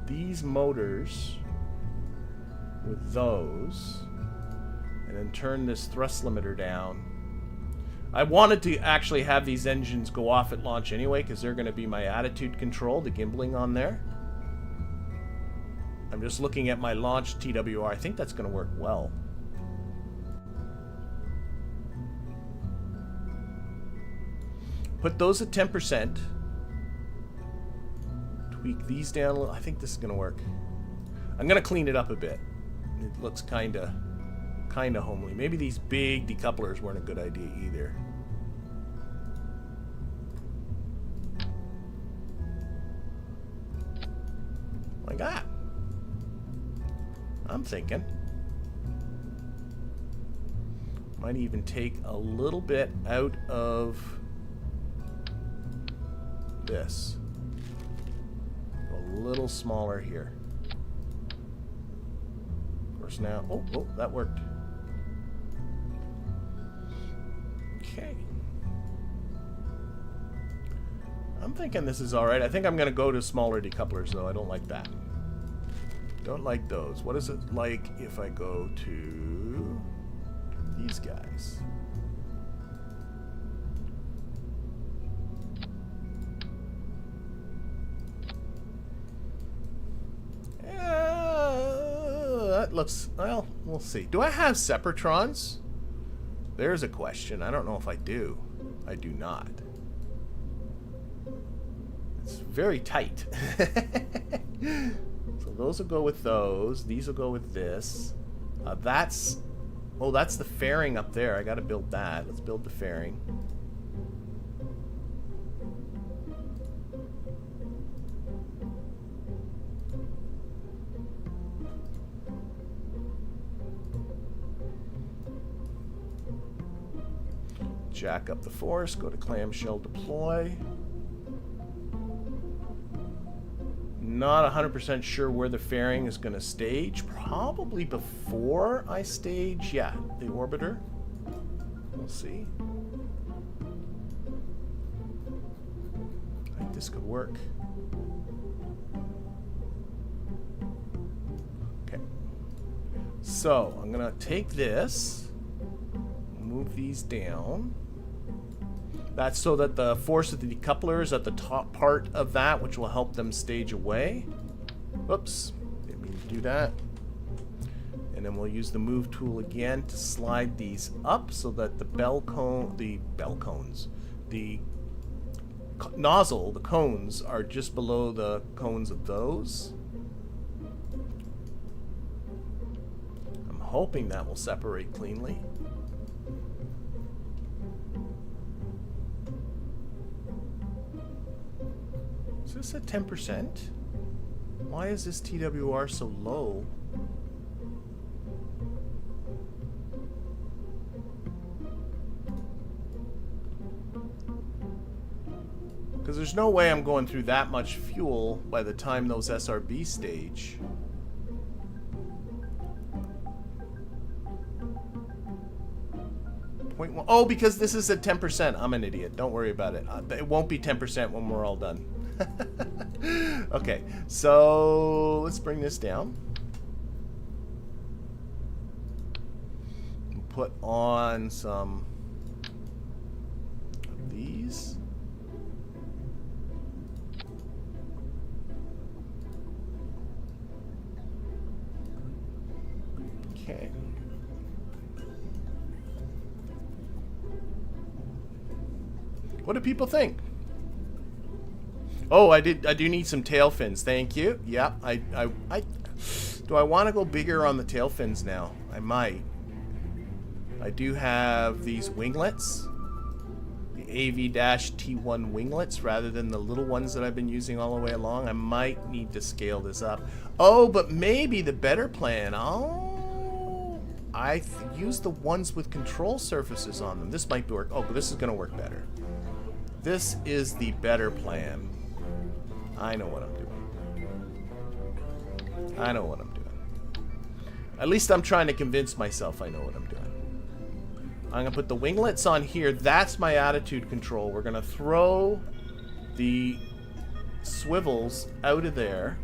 these motors with those, and then turn this thrust limiter down. I wanted to actually have these engines go off at launch anyway, because they're going to be my attitude control, the gimbaling on there. I'm just looking at my launch TWR. I think that's going to work well. Put those at 10%. Tweak these down a little. I think this is going to work. I'm going to clean it up a bit. It looks kind of homely. Maybe these big decouplers weren't a good idea either. Like that. I'm thinking. Might even take a little bit out of this. A little smaller here. Of course now, oh, that worked. Okay. I'm thinking this is alright. I think I'm going to go to smaller decouplers, though. I don't like that. Don't like those. What is it like if I go to these guys? That looks, well, we'll see. Do I have Separatrons? There's a question. I don't know if I do. I do not. It's very tight. So those will go with those. These will go with this. That's... Oh, that's the fairing up there. I gotta build that. Let's build the fairing. Jack up the force, go to clamshell deploy. Not 100% sure where the fairing is going to stage. Probably before I stage, yeah, the orbiter. We'll see. I think this could work. Okay. So, I'm going to take this, move these down. That's so that the force of the decoupler is at the top part of that, which will help them stage away. Whoops, didn't mean to do that. And then we'll use the move tool again to slide these up so that the nozzle, the cones, are just below the cones of those. I'm hoping that will separate cleanly. Is this at 10%? Why is this TWR so low? Because there's no way I'm going through that much fuel by the time those SRB stage. Oh, because this is at 10%. I'm an idiot. Don't worry about it. It won't be 10% when we're all done. Okay, so let's bring this down. Put on some of these. Okay. What do people think? Oh, I do need some tail fins. Thank you. Yeah, do I want to go bigger on the tail fins now? I might. I do have these winglets, the AV-T1 winglets, rather than the little ones that I've been using all the way along. I might need to scale this up. Oh, but maybe the better plan. Oh, I use the ones with control surfaces on them. This might work. Oh, but this is going to work better. This is the better plan. I know what I'm doing. I know what I'm doing. At least I'm trying to convince myself I know what I'm doing. I'm going to put the winglets on here. That's my attitude control. We're going to throw the swivels out of there.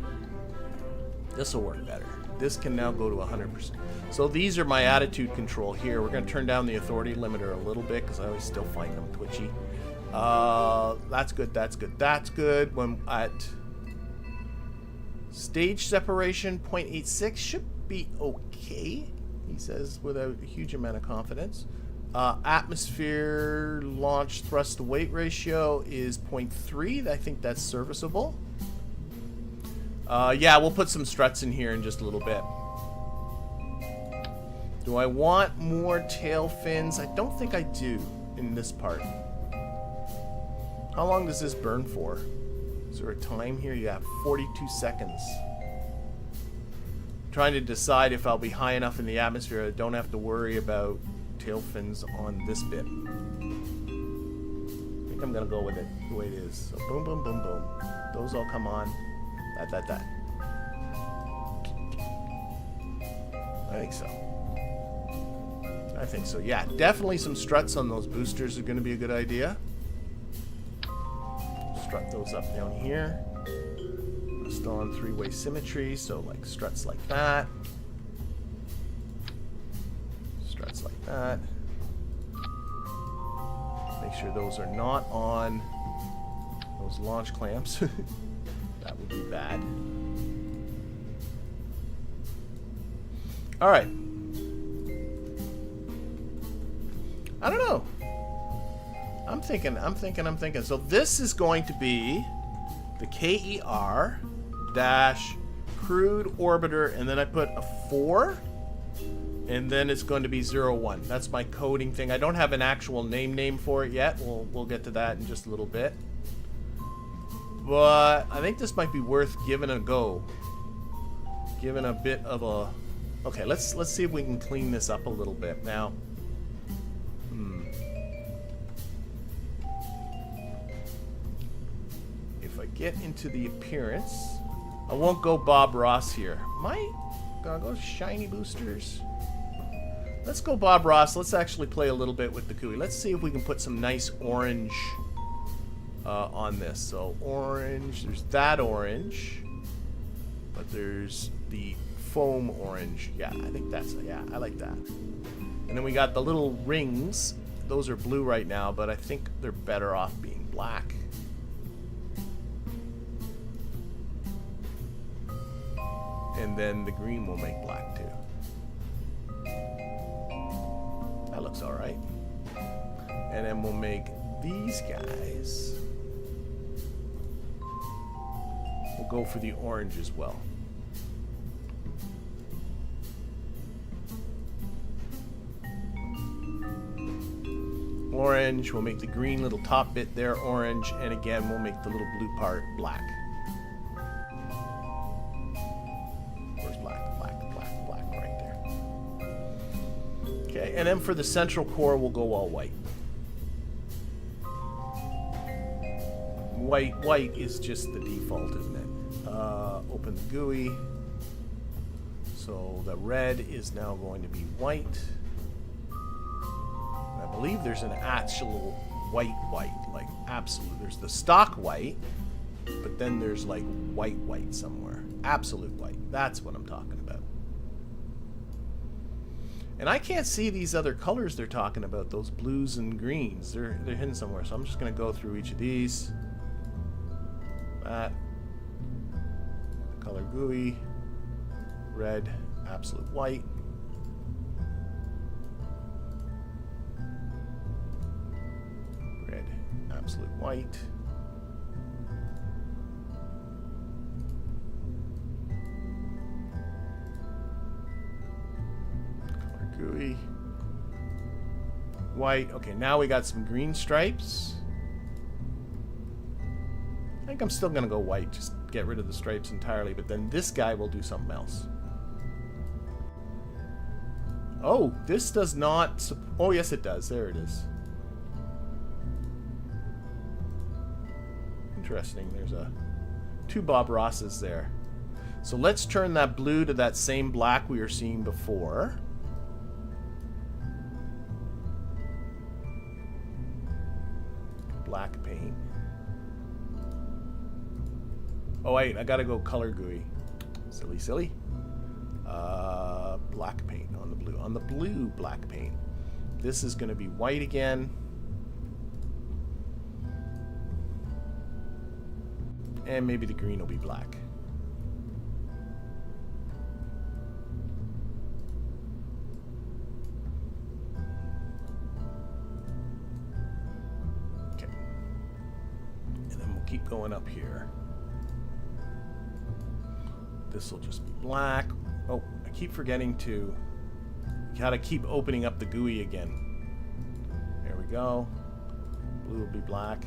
This will work better. This can now go to 100%. So these are my attitude control here. We're going to turn down the authority limiter a little bit because I always still find them twitchy. That's good, that's good, that's good. When at stage separation 0.86 should be okay, he says without a huge amount of confidence. Atmosphere launch thrust to weight ratio is 0.3. I think that's serviceable. Yeah, we'll put some struts in here in just a little bit. Do I want more tail fins? I don't think I do in this part. How long does this burn for? Is there a time here? Yeah, 42 seconds. I'm trying to decide if I'll be high enough in the atmosphere I don't have to worry about tail fins on this bit. I think I'm gonna go with it the way it is. So boom, boom, boom, boom. Those all come on. That. I think so. I think so. Yeah, definitely some struts on those boosters are gonna be a good idea. Strut those up down here. Still on three-way symmetry, so like struts like that. Struts like that. Make sure those are not on those launch clamps. That would be bad. All right. I don't know. I'm thinking. So this is going to be the KER dash crude orbiter, and then I put a 4, and then it's going to be 01. That's my coding thing. I don't have an actual name for it yet. We'll get to that in just a little bit. But I think this might be worth giving a go. Giving a bit of a... Okay, let's see if we can clean this up a little bit now. If I get into the appearance, I won't go Bob Ross here. Gonna go shiny boosters. Let's go Bob Ross. Let's actually play a little bit with the GUI. Let's see if we can put some nice orange on this. So orange, there's that orange, but there's the foam orange. Yeah, I think that's, yeah, I like that. And then we got the little rings. Those are blue right now, but I think they're better off being black. And then the green will make black too. That looks all right. And then we'll make these guys. We'll go for the orange as well. Orange, we'll make the green little top bit there orange, and again we'll make the little blue part black. Where's black? Black right there. Okay, and then for the central core we'll go all white. White is just the default, isn't it? Open the GUI. So the red is now going to be white. I believe there's an actual white, like absolute. There's the stock white, but then there's like white somewhere. Absolute white. That's what I'm talking about. And I can't see these other colors they're talking about, those blues and greens. They're hidden somewhere. So I'm just going to go through each of these. That. Color GUI. Red. Absolute white. Red. Absolute white. Color GUI. White. Okay, now we got some green stripes. I think I'm still going to go white. Just get rid of the stripes entirely. But then this guy will do something else. Oh, this does not... Oh, yes, it does. There it is. Interesting. There's two Bob Rosses there. So let's turn that blue to that same black we were seeing before. Black paint. Oh wait, I gotta go color GUI. Silly. Black paint on the blue. On the blue, black paint. This is gonna be white again. And maybe the green will be black. Okay. And then we'll keep going up here. This will just be black. Oh, I keep forgetting to... Gotta keep opening up the GUI again. There we go. Blue will be black.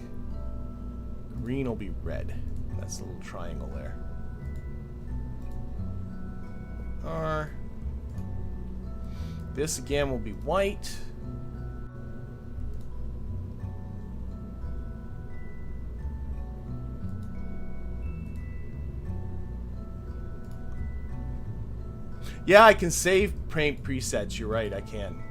Green will be red. That's the little triangle there. R. This again will be white. Yeah, I can save paint presets. You're right, I can.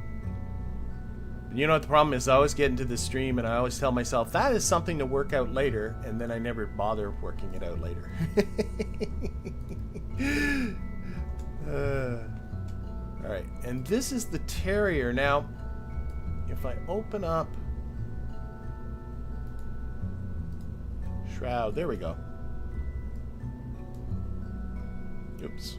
And you know what the problem is? I always get into the stream and I always tell myself that is something to work out later, and then I never bother working it out later. Alright, and this is the Terrier. Now, if I open up Shroud, there we go. Oops.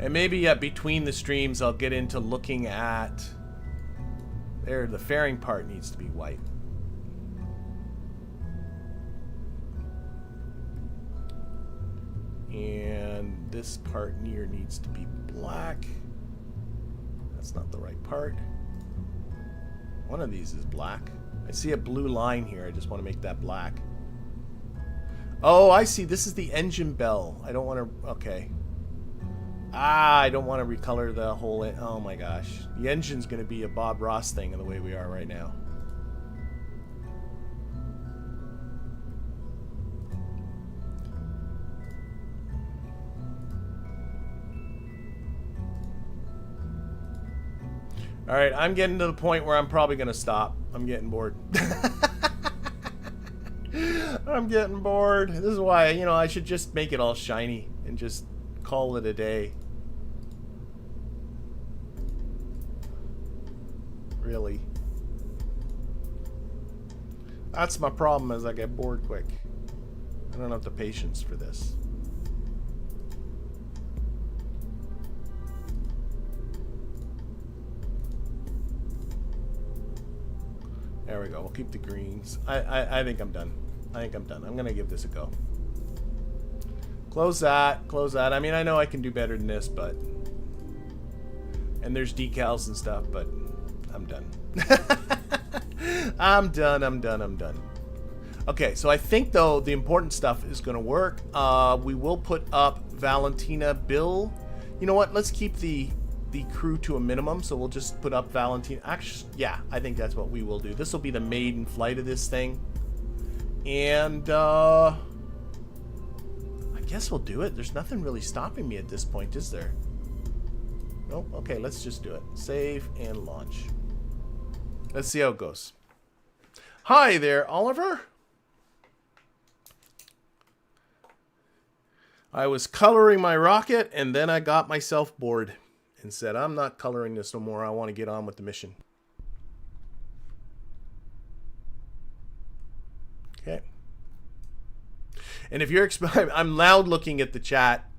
And maybe between the streams I'll get into looking at... There, the fairing part needs to be white. And this part here needs to be black. That's not the right part. One of these is black. I see a blue line here. I just want to make that black. Oh, I see. This is the engine bell. I don't want to... Okay. I don't want to recolor the whole... Oh my gosh. The engine's going to be a Bob Ross thing in the way we are right now. Alright, I'm getting to the point where I'm probably going to stop. I'm getting bored. I'm getting bored. This is why, you know, I should just make it all shiny and just call it a day. Really. That's my problem, is I get bored quick. I don't have the patience for this. There we go. We'll keep the greens. I think I'm done. I think I'm done. I'm gonna give this a go. Close that. Close that. I mean, I know I can do better than this, but... And there's decals and stuff, but I'm done. I'm done. I'm done. I'm done. Okay, so I think, though, the important stuff is going to work. We will put up Valentina Bill. You know what? Let's keep the crew to a minimum, so we'll just put up Valentina. Actually, yeah, I think that's what we will do. This will be the maiden flight of this thing. And, I guess we'll do it. There's nothing really stopping me at this point, is there? Nope. Okay, let's just do it. Save and launch. Let's see how it goes. Hi there, Oliver. I was coloring my rocket, and then I got myself bored and said, I'm not coloring this no more. I want to get on with the mission. Okay. And if you're I'm loud looking at the chat.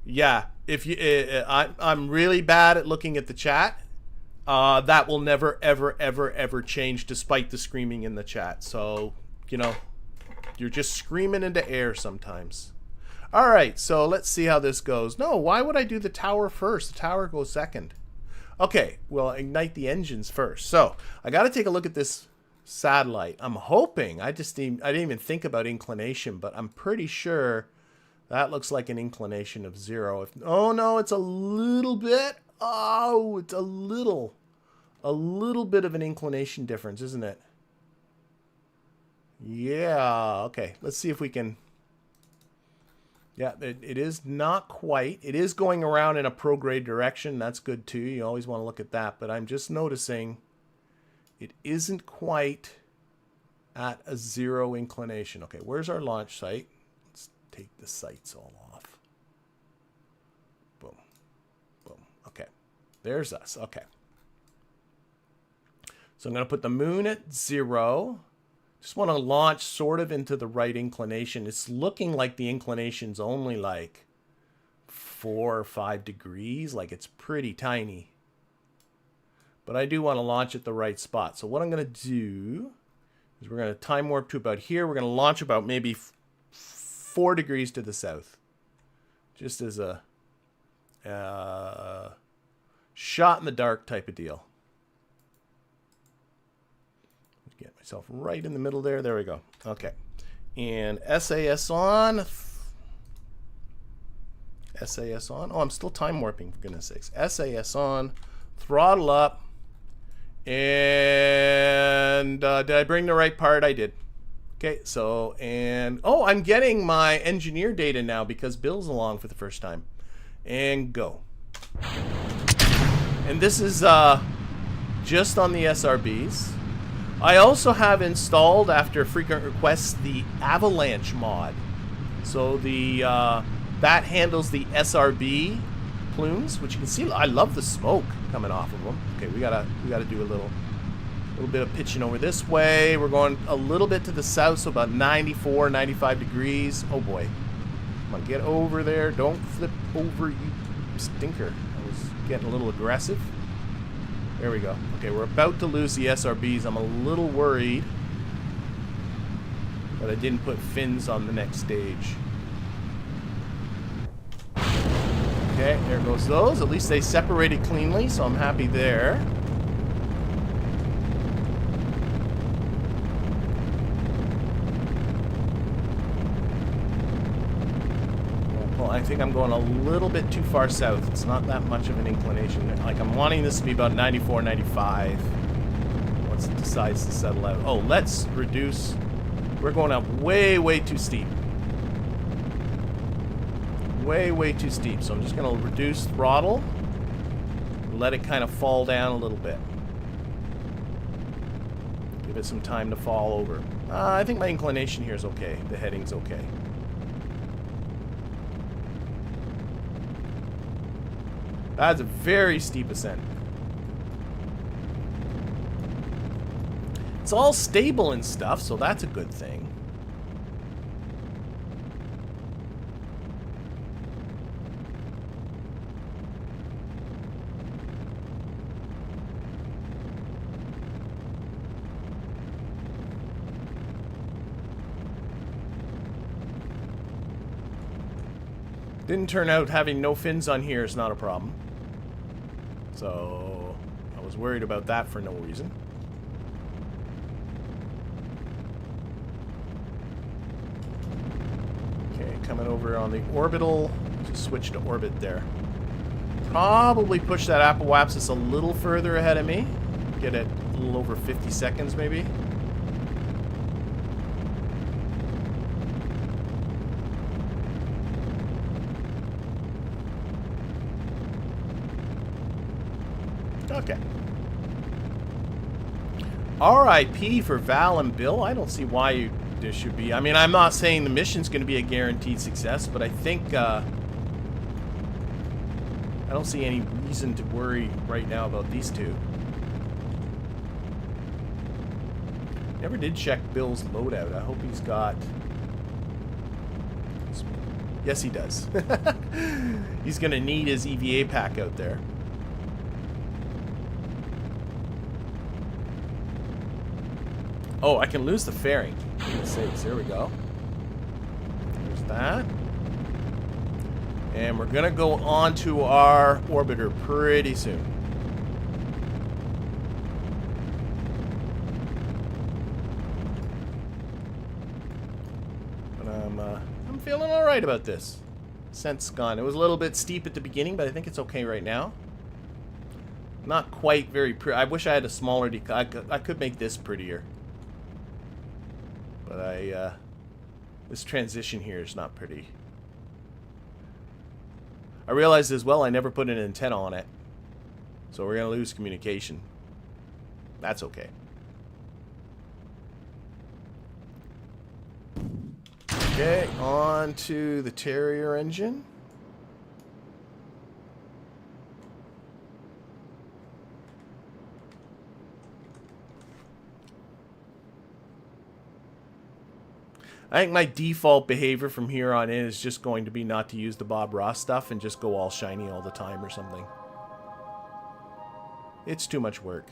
Yeah, if you I'm really bad at looking at the chat. That will never ever ever ever change despite the screaming in the chat. So, you know, you're just screaming into air sometimes. All right, so let's see how this goes. No, why would I do the tower first? The tower goes second. Okay, we'll ignite the engines first. So, I got to take a look at this satellite. I'm hoping, I didn't even think about inclination, but I'm pretty sure that looks like an inclination of 0. Oh no, it's a little bit. Oh, it's a little bit of an inclination difference, isn't it? Yeah, okay. Let's see if we can... Yeah, it is not quite. It is going around in a prograde direction. That's good too. You always want to look at that. But I'm just noticing it isn't quite at a 0 inclination. Okay, where's our launch site? Let's take the sights all off. Boom. Boom. Okay. There's us. Okay. So I'm going to put the moon at 0. Just want to launch sort of into the right inclination. It's looking like the inclination's only like 4 or 5 degrees. Like it's pretty tiny. But I do want to launch at the right spot. So what I'm going to do is we're going to time warp to about here. We're going to launch about maybe 4 degrees to the south. Just as a shot in the dark type of deal. Get myself right in the middle there. There we go. Okay. And SAS on. SAS on. Oh, I'm still time warping, for goodness sakes. SAS on. Throttle up. And did I bring the right part? I did. Okay, so, and, oh, I'm getting my engineer data now because Bill's along for the first time. And go. And this is just on the SRBs. I also have installed, after frequent requests, the Avalanche mod. So the that handles the SRB plumes, which you can see. I love the smoke coming off of them. Okay, we gotta do a little bit of pitching over this way. We're going a little bit to the south, so about 94, 95 degrees. Oh boy, come on, get over there! Don't flip over, you stinker. I was getting a little aggressive. There we go. Okay, we're about to lose the SRBs. I'm a little worried that I didn't put fins on the next stage. Okay, there goes those. At least they separated cleanly, so I'm happy there. Well, I think I'm going a little bit too far south. It's not that much of an inclination. Like, I'm wanting this to be about 94, 95 once it decides to settle out. Oh, let's reduce. We're going up way, way too steep. Way, way too steep. So I'm just going to reduce throttle and let it kind of fall down a little bit. Give it some time to fall over. I think my inclination here is okay. The heading's okay. That's a very steep ascent. It's all stable and stuff, so that's a good thing. Didn't turn out having no fins on here is not a problem. So I was worried about that for no reason. Okay, coming over on the orbital. Just switch to orbit there. Probably push that apoapsis a little further ahead of me. Get it a little over 50 seconds maybe. Okay. RIP for Val and Bill. I don't see why there should be. I mean, I'm not saying the mission's going to be a guaranteed success, but I think I don't see any reason to worry right now about these two. Never did check Bill's loadout. I hope he's got... Yes, he does. He's going to need his EVA pack out there. Oh, I can lose the fairing. For goodness sakes, here we go. There's that. And we're going to go on to our orbiter pretty soon. But I'm feeling all right about this. Scent's gone. It was a little bit steep at the beginning, but I think it's okay right now. Not quite very pretty. I wish I had a smaller decal. I could make this prettier. But this transition here is not pretty. I realized as well I never put an antenna on it. So we're going to lose communication. That's okay. Okay, on to the Terrier engine. I think my default behavior from here on in is just going to be not to use the Bob Ross stuff and just go all shiny all the time or something. It's too much work.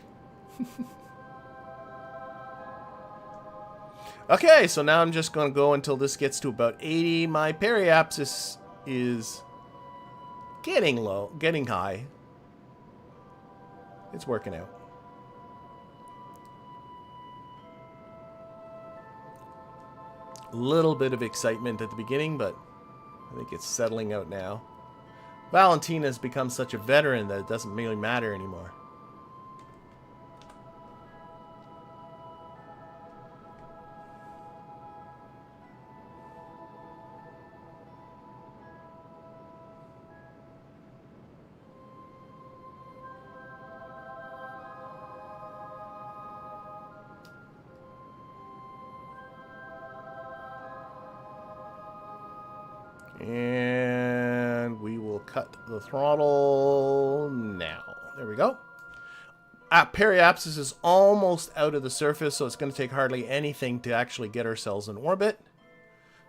Okay, so now I'm just going to go until this gets to about 80. My periapsis is getting low, getting high. It's working out. Little bit of excitement at the beginning, but I think it's settling out now. Valentina has become such a veteran that it doesn't really matter anymore. And we will cut the throttle now. There we go. Periapsis is almost out of the surface, so it's going to take hardly anything to actually get ourselves in orbit.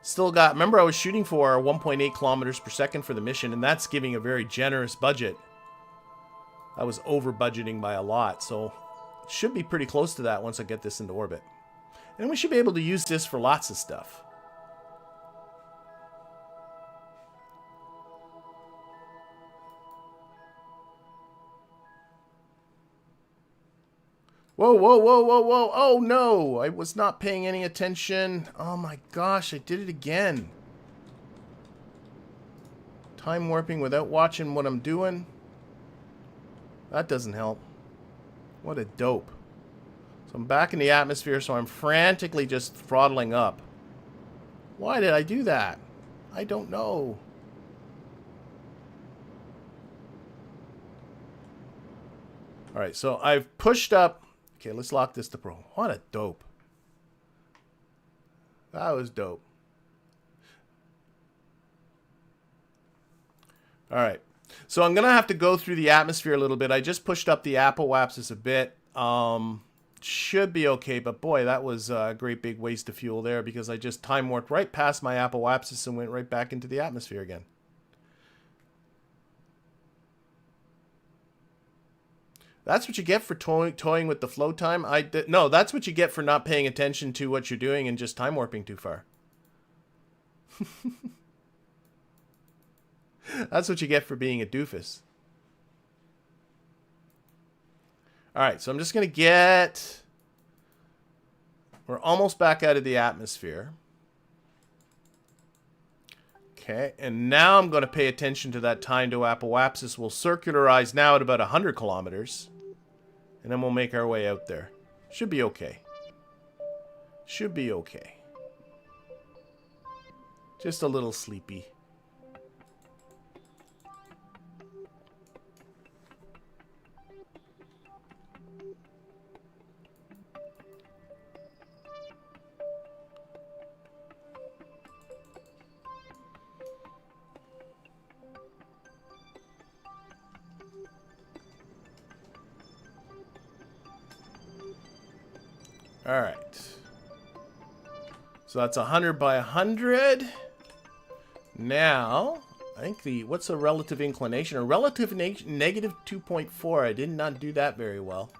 Still got, remember I was shooting for 1.8 kilometers per second for the mission, and that's giving a very generous budget. I was over budgeting by a lot, so it should be pretty close to that once I get this into orbit. And we should be able to use this for lots of stuff. Whoa, whoa, whoa, whoa, whoa. Oh, no. I was not paying any attention. Oh, my gosh. I did it again. Time warping without watching what I'm doing. That doesn't help. What a dope. So I'm back in the atmosphere, so I'm frantically just throttling up. Why did I do that? I don't know. All right, so I've pushed up. Okay, let's lock this to Pro. What a dope. That was dope. All right. So I'm going to have to go through the atmosphere a little bit. I just pushed up the apoapsis a bit. Should be okay, but boy, that was a great big waste of fuel there because I just time warped right past my apoapsis and went right back into the atmosphere again. That's what you get for toying with the flow time. No, that's what you get for not paying attention to what you're doing and just time warping too far. That's what you get for being a doofus. Alright, so I'm just going to get... We're almost back out of the atmosphere. Okay, and now I'm going to pay attention to that time to apoapsis. We'll circularize now at about 100 kilometers. And then we'll make our way out there. Should be okay. Should be okay. Just a little sleepy. All right. So that's 100 by 100. Now, I think what's a relative inclination? A relative negative 2.4. I did not do that very well.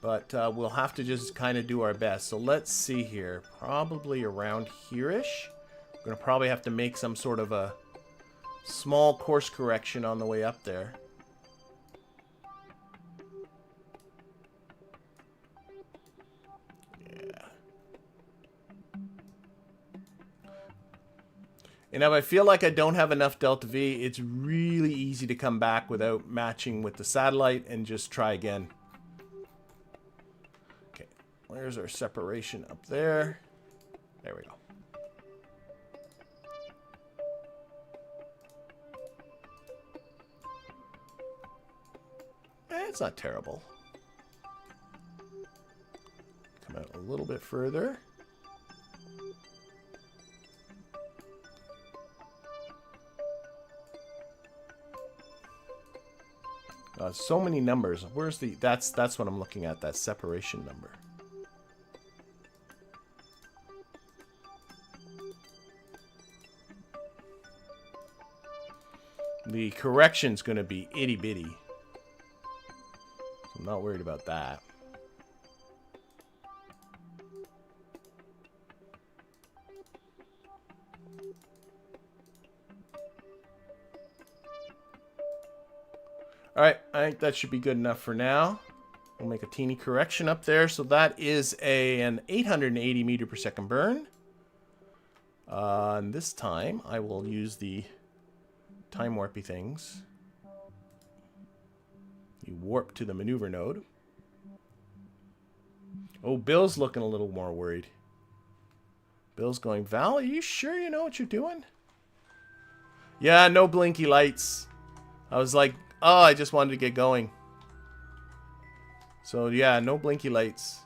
But we'll have to just kind of do our best. So let's see here. Probably around here-ish. We're going to probably have to make some sort of a small course correction on the way up there. And if I feel like I don't have enough delta V, it's really easy to come back without matching with the satellite and just try again. Okay, where's our separation up there? There we go. It's not terrible. Come out a little bit further. So many numbers. Where's the... That's what I'm looking at, that separation number. The correction's going to be itty-bitty. So I'm not worried about that. Alright, I think that should be good enough for now. We'll make a teeny correction up there. So that is an 880 meter per second burn. And this time, I will use the time warpy things. You warp to the maneuver node. Oh, Bill's looking a little more worried. Bill's going, Val, are you sure you know what you're doing? Yeah, no blinky lights. I was like... Oh, I just wanted to get going. So, yeah, no blinky lights.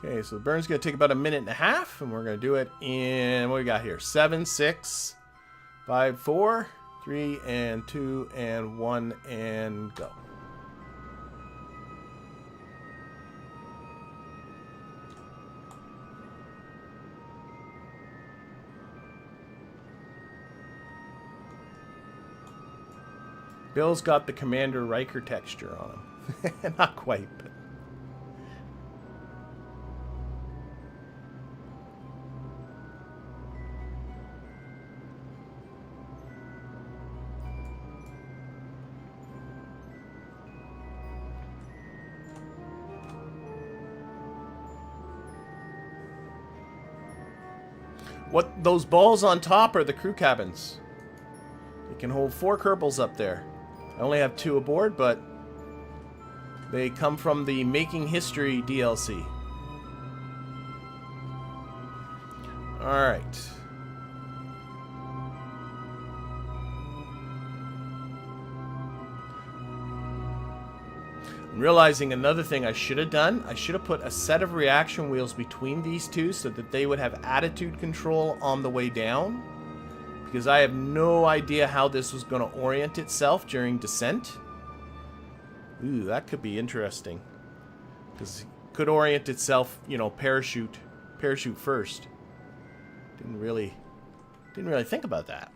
Okay, so the burn's going to take about 1.5 minutes, and we're going to do it in, what we got here? 7, 6, 5, 4, 3, and 2, and 1, and go. Bill's got the Commander Riker texture on him. Not quite, but... What, those balls on top are the crew cabins. They can hold 4 Kerbals up there. I only have 2 aboard, but they come from the Making History DLC. Alright. I'm realizing another thing I should have done. I should have put a set of reaction wheels between these two so that they would have attitude control on the way down. Because I have no idea how this was going to orient itself during descent. Ooh, that could be interesting. Because it could orient itself, you know, parachute first. Didn't really think about that.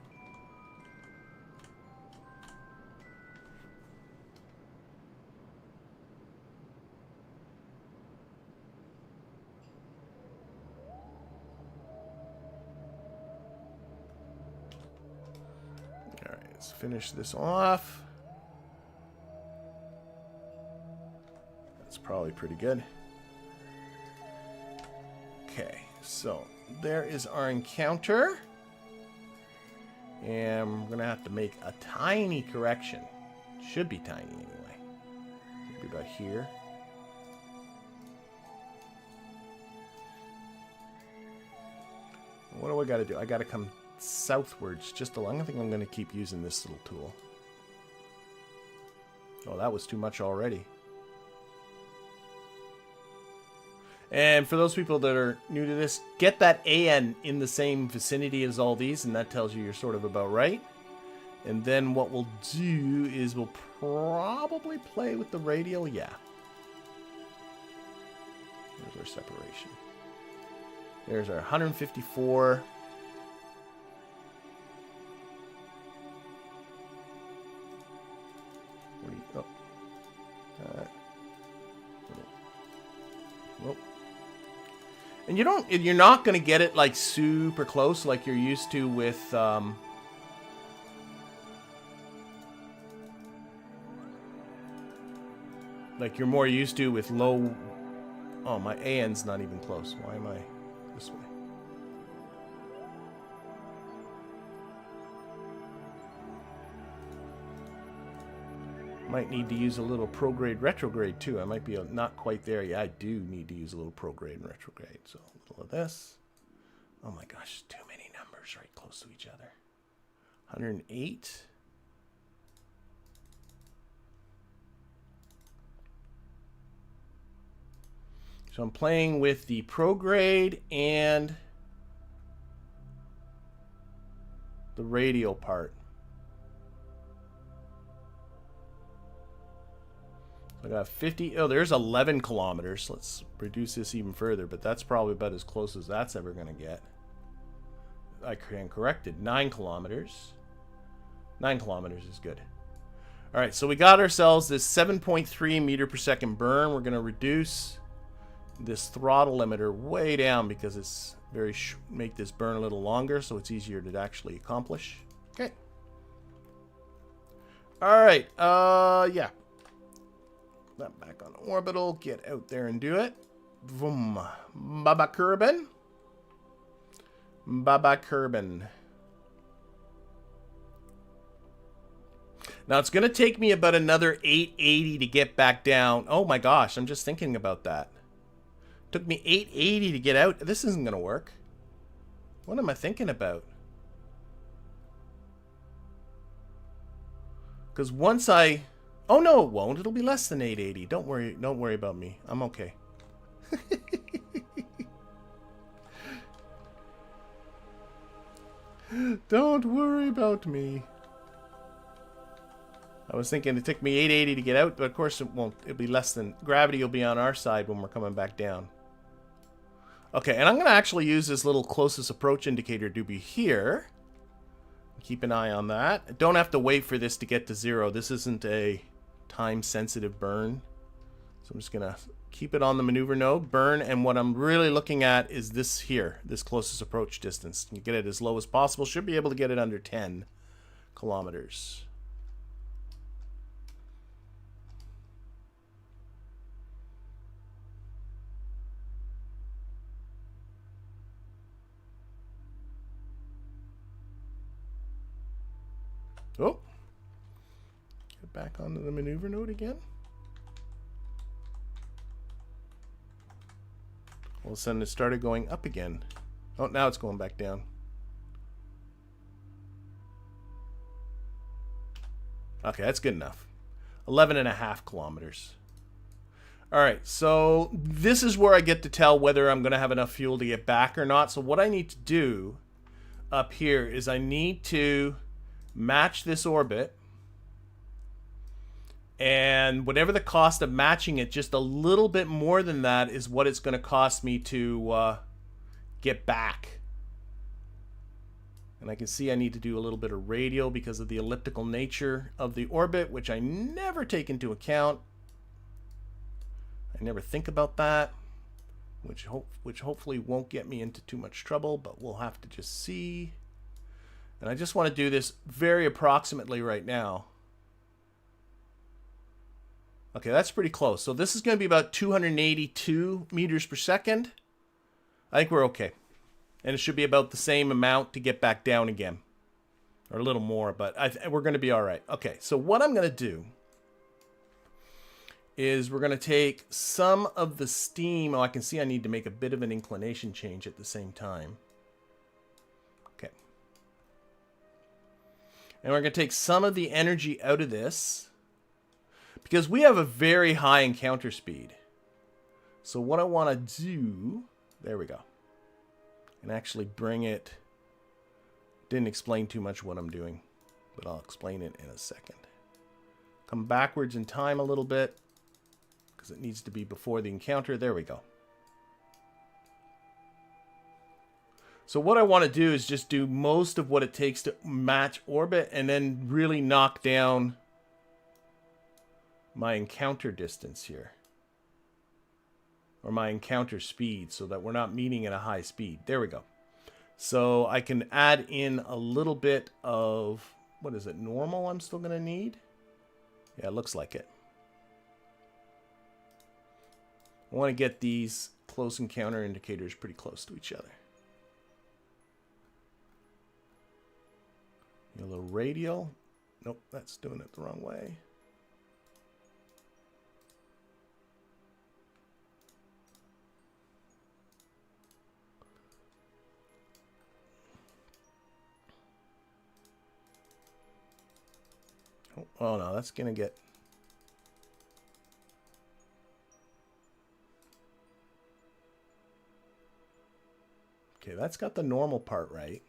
Let's finish this off. That's probably pretty good. Okay, so there is our encounter. And we're going to have to make a tiny correction. Should be tiny anyway. Maybe about here. What do I got to do? I got to come southwards just along. I think I'm going to keep using this little tool. Oh, that was too much already. And for those people that are new to this, get that AN in the same vicinity as all these, and that tells you you're sort of about right. And then what we'll do is we'll probably play with the radial. Yeah. There's our separation. There's our 154. And you're not going to get it like super close like you're used to with like you're more used to with low. Oh, my AN's not even close. Why am I this way? Might need to use a little prograde retrograde too. I might be not quite there. Yeah, I do need to use a little prograde and retrograde. So a little of this. Oh my gosh, too many numbers right close to each other. 108. So I'm playing with the prograde and the radial part. I got 50. Oh, there's 11 kilometers. Let's reduce this even further, but that's probably about as close as that's ever going to get. I can correct it. 9 kilometers. 9 kilometers is good. All right, so we got ourselves this 7.3 meter per second burn. We're going to reduce this throttle limiter way down because it's make this burn a little longer, so it's easier to actually accomplish. Okay. All right. Yeah. That back on orbital. Get out there and do it. Vroom. Baba Kerbin. Baba Kerbin. Now it's going to take me about another 880 to get back down. Oh my gosh, I'm just thinking about that. Took me 880 to get out. This isn't going to work. What am I thinking about? Because once I... Oh no, it won't. It'll be less than 880. Don't worry about me. I'm okay. Don't worry about me. I was thinking it took me 880 to get out, but of course it won't. It'll be less than... Gravity will be on our side when we're coming back down. Okay, and I'm going to actually use this little closest approach indicator to be here. Keep an eye on that. I don't have to wait for this to get to 0. This isn't a time-sensitive burn. So I'm just going to keep it on the maneuver node, burn, and what I'm really looking at is this here, this closest approach distance. You get it as low as possible. Should be able to get it under 10 kilometers. Oh, get back onto the maneuver node again. All of a sudden it started going up again. Oh, now it's going back down. Okay, that's good enough. 11.5 kilometers. All right, so this is where I get to tell whether I'm going to have enough fuel to get back or not. So what I need to do up here is I need to match this orbit, and whatever the cost of matching it, just a little bit more than that is what it's going to cost me to get back. And I can see I need to do a little bit of radial because of the elliptical nature of the orbit, which I never take into account. I never think about that, which hopefully won't get me into too much trouble, but we'll have to just see. And I just want to do this very approximately right now. Okay, that's pretty close. So this is going to be about 282 meters per second. I think we're okay. And it should be about the same amount to get back down again. Or a little more, but we're going to be all right. Okay, so what I'm going to do is we're going to take some of the steam. Oh, I can see I need to make a bit of an inclination change at the same time. Okay. And we're going to take some of the energy out of this because we have a very high encounter speed. So what I want to do, there we go. And actually bring it, didn't explain too much what I'm doing, but I'll explain it in a second. Come backwards in time a little bit because it needs to be before the encounter. There we go. So what I want to do is just do most of what it takes to match orbit and then really knock down my encounter distance here. Or my encounter speed so that we're not meeting at a high speed. There we go. So I can add in a little bit of, what is it, normal I'm still going to need? Yeah, it looks like it. I want to get these close encounter indicators pretty close to each other. A little radial. Nope, that's doing it the wrong way. Oh no, that's gonna get... Okay, that's got the normal part right.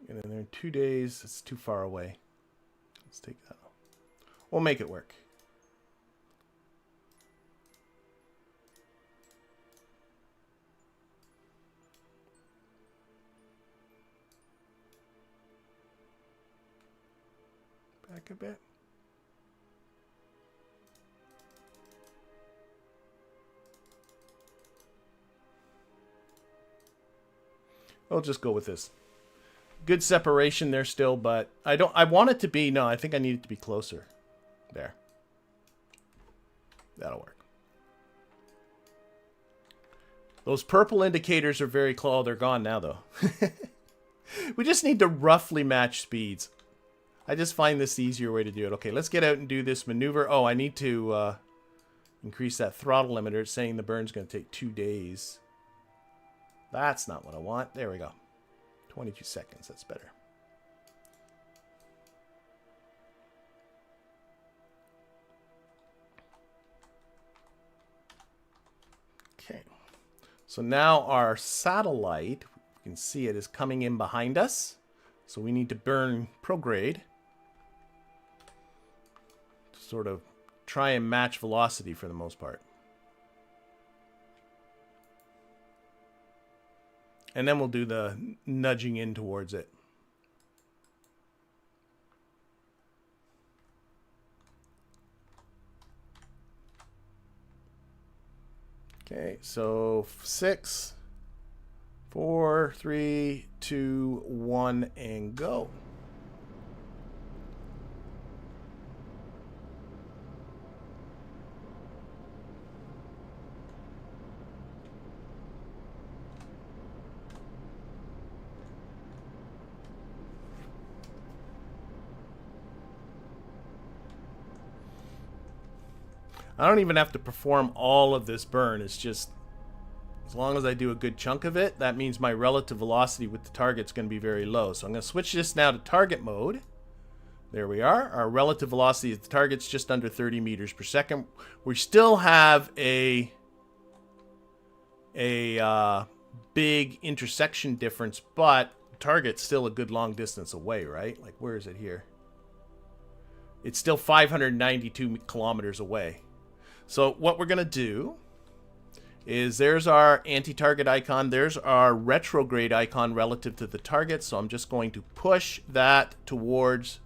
And then in 2 days, it's too far away. Let's take that off. We'll make it work. Back a bit. We'll just go with this. Good separation there still, but I want it to be, no, I think I need it to be closer. There. That'll work. Those purple indicators are very close. Oh, they're gone now, though. We just need to roughly match speeds. I just find this the easier way to do it. Okay, let's get out and do this maneuver. Oh, I need to increase that throttle limiter. It's saying the burn's going to take 2 days. That's not what I want. There we go. 22 seconds. That's better. So now our satellite, you can see it is coming in behind us. So we need to burn prograde to sort of try and match velocity for the most part. And then we'll do the nudging in towards it. Okay, so 6, 4, 3, 2, 1, and go. I don't even have to perform all of this burn. It's just, as long as I do a good chunk of it, that means my relative velocity with the target's going to be very low. So I'm going to switch this now to target mode. There we are. Our relative velocity of the target's just under 30 meters per second. We still have a big intersection difference, but the target's still a good long distance away, right? Like, where is it here? It's still 592 kilometers away. So what we're going to do is there's our anti-target icon. There's our retrograde icon relative to the target. So I'm just going to push that towards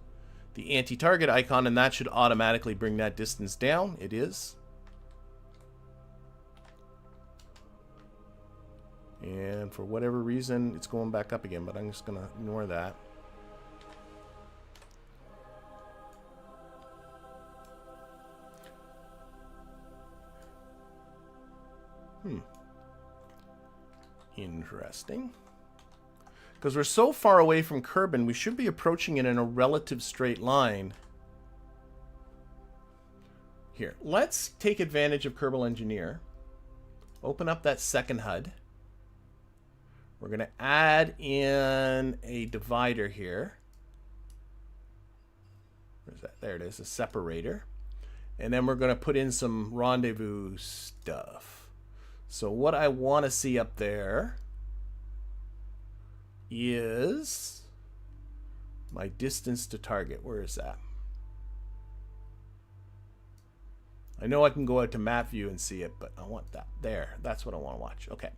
the anti-target icon, and that should automatically bring that distance down. It is. And for whatever reason, it's going back up again, but I'm just going to ignore that. Interesting. Because we're so far away from Kerbal, we should be approaching it in a relative straight line. Here, let's take advantage of Kerbal Engineer. Open up that second HUD. We're going to add in a divider here. Where's that? There it is, a separator. And then we're going to put in some rendezvous stuff. So what I want to see up there is my distance to target. Where is that? I know I can go out to map view and see it, but I want that there. That's what I want to watch. Okay.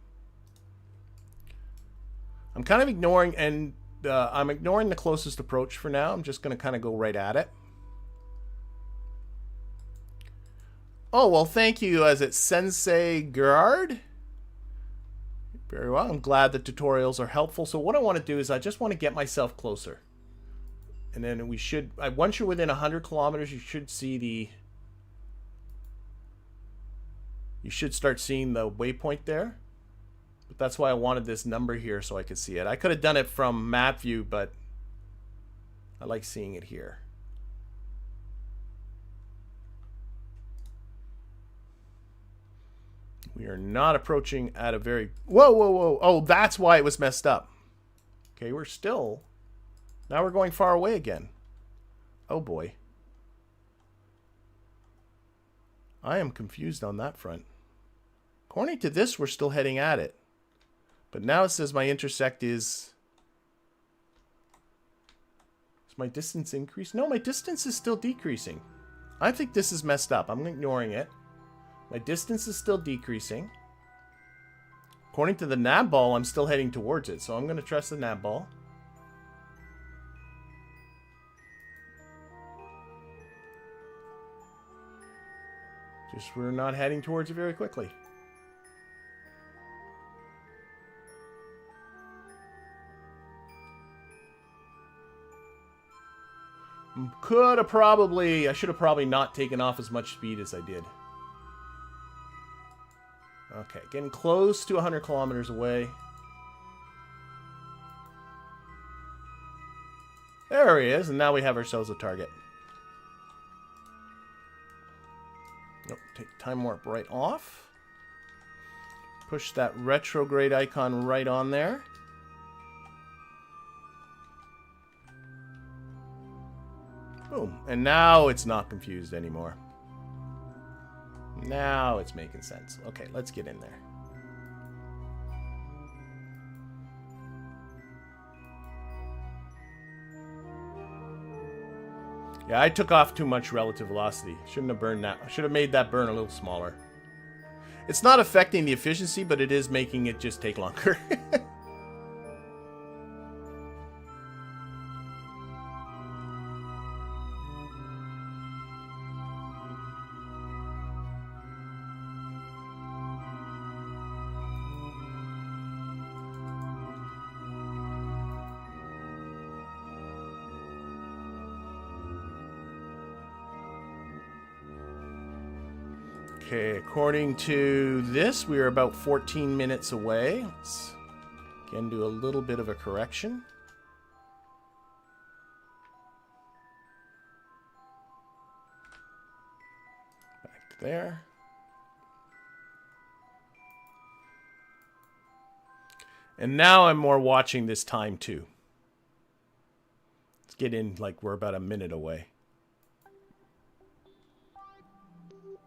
I'm kind of ignoring, and I'm ignoring the closest approach for now. I'm just going to kind of go right at it. Oh, well, thank you. Is it Sensei Gerard? Very well. I'm glad the tutorials are helpful. So what I want to do is I just want to get myself closer. And then we should, once you're within 100 kilometers, you should see the, you should start seeing the waypoint there. But that's why I wanted this number here so I could see it. I could have done it from map view, but I like seeing it here. We are not approaching at a very... Whoa, whoa, whoa. Oh, that's why it was messed up. Okay, we're still... Now we're going far away again. Oh, boy. I am confused on that front. According to this, we're still heading at it. But now it says my intersect is... Is my distance increased? No, my distance is still decreasing. I think this is messed up. I'm ignoring it. My distance is still decreasing. According to the nav ball, I'm still heading towards it, so I'm going to trust the nav ball. Just we're not heading towards it very quickly. I should have probably not taken off as much speed as I did. Okay, getting close to 100 kilometers away. There he is, and now we have ourselves a target. Nope, take time warp right off. Push that retrograde icon right on there. Boom, and now it's not confused anymore. Now it's making sense. Okay, let's get in there. Yeah, I took off too much relative velocity. Shouldn't have burned that. I should have made that burn a little smaller. It's not affecting the efficiency, but it is making it just take longer. Okay, according to this, we are about 14 minutes away. Let's again do a little bit of a correction. Back to there. And now I'm more watching this time too. Let's get in like we're about a minute away.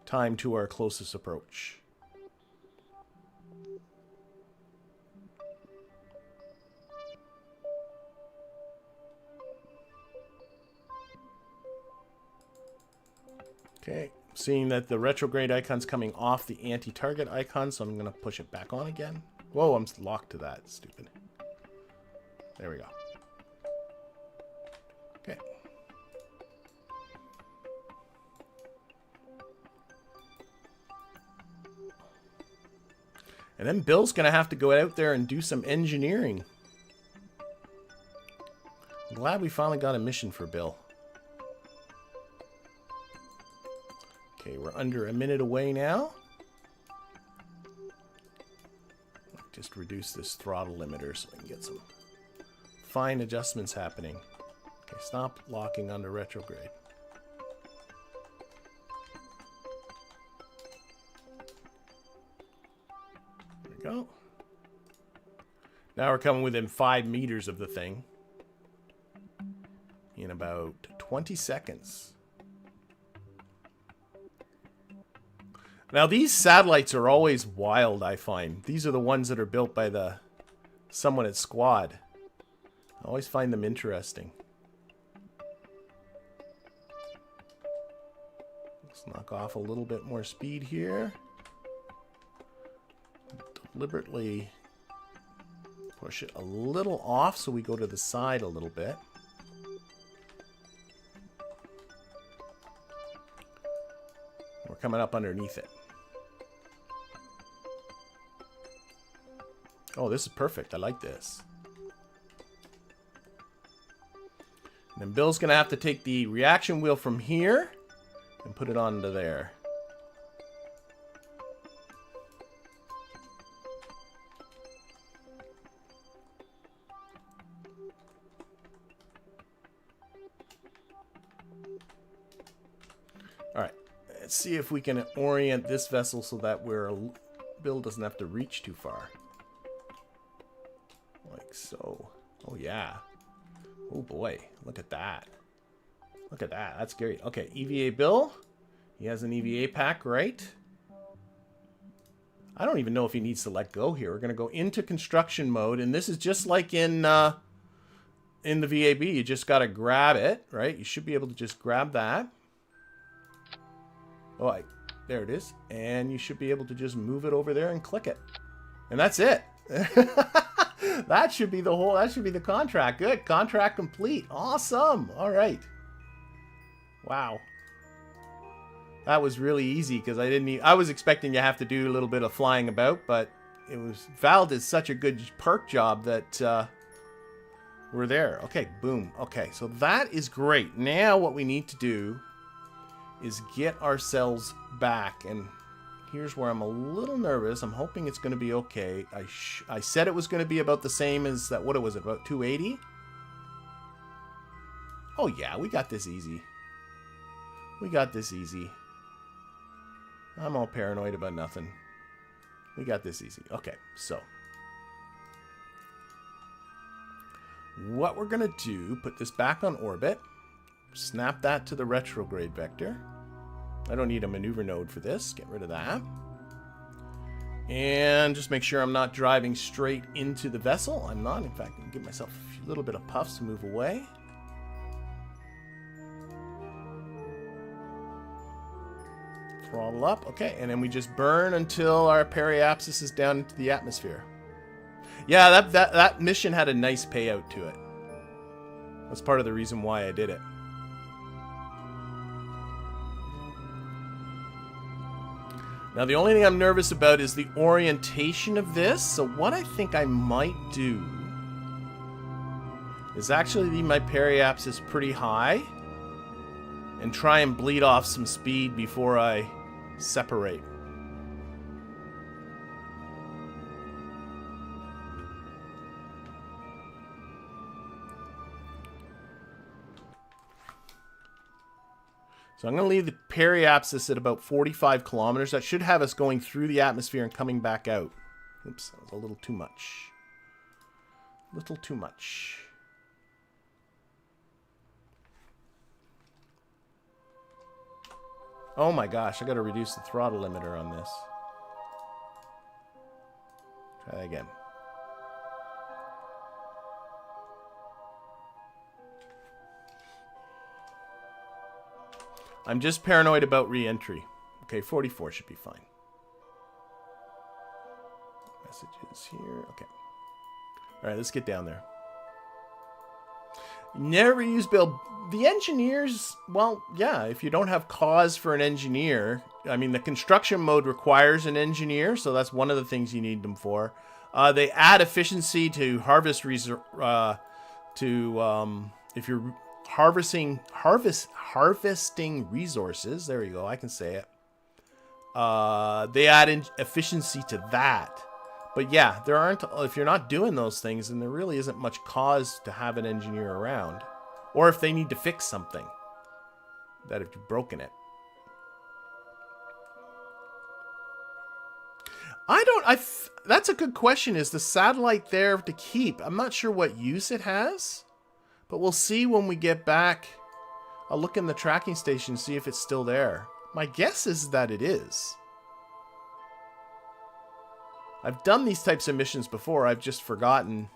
Time to our closest approach. Okay, seeing that the retrograde icon's coming off the anti-target icon, so I'm going to push it back on again. Whoa, I'm locked to that. Stupid. There we go. Okay. And then Bill's going to have to go out there and do some engineering. I'm glad we finally got a mission for Bill. Okay, we're under a minute away now. Just reduce this throttle limiter so we can get some fine adjustments happening. Okay, stop locking under retrograde. Go. Now we're coming within 5 meters of the thing in about 20 seconds. Now these satellites are always wild, I find. These are the ones that are built by someone at Squad. I always find them interesting. Let's knock off a little bit more speed here. Deliberately push it a little off so we go to the side a little bit. We're coming up underneath it. Oh, this is perfect. I like this. And then Bill's going to have to take the reaction wheel from here and put it onto there. Let's see if we can orient this vessel so that Bill doesn't have to reach too far. Like so. Oh, yeah. Oh, boy. Look at that. Look at that. That's great. Okay, EVA Bill. He has an EVA pack, right? I don't even know if he needs to let go here. We're going to go into construction mode, and this is just like in the VAB. You just got to grab it, right? You should be able to just grab that. Oh, there it is. And you should be able to just move it over there and click it. And that's it. That should be the contract. Good. Contract complete. Awesome. All right. Wow. That was really easy because I was expecting you have to do a little bit of flying about, but Val did such a good perk job that we're there. Okay, boom. Okay, so that is great. Now what we need to do is get ourselves back, and here's where I'm a little nervous. I'm hoping it's going to be okay. I said it was going to be about the same as that. What was it, about 280? Oh yeah, we got this easy. We got this easy. I'm all paranoid about nothing. We got this easy. Okay, so what we're going to do, put this back on orbit. Snap that to the retrograde vector. I don't need a maneuver node for this. Get rid of that. And just make sure I'm not driving straight into the vessel. I'm not. In fact, I can give myself a little bit of puffs to move away. Throttle up. Okay, and then we just burn until our periapsis is down into the atmosphere. Yeah, that mission had a nice payout to it. That's part of the reason why I did it. Now, the only thing I'm nervous about is the orientation of this. So what I think I might do is actually leave my periapsis pretty high and try and bleed off some speed before I separate. So I'm going to leave the periapsis at about 45 kilometers. That should have us going through the atmosphere and coming back out. Oops, that was a little too much. A little too much. Oh my gosh, I got to reduce the throttle limiter on this. Try that again. I'm just paranoid about re-entry. Okay, 44 should be fine. Messages here. Okay. All right, let's get down there. Never use build. The engineers, well, yeah, if you don't have cause for an engineer, I mean, the construction mode requires an engineer, so that's one of the things you need them for. They add efficiency to harvest if you're harvesting resources. There you go, I can say it. They add in efficiency to that. But yeah, there aren't, if you're not doing those things, then there really isn't much cause to have an engineer around. Or if they need to fix something that if you've broken it. That's a good question. Is the satellite there to keep? I'm not sure what use it has, but we'll see when we get back. I'll look in the tracking station, see if it's still there. My guess is that it is. I've done these types of missions before. I've just forgotten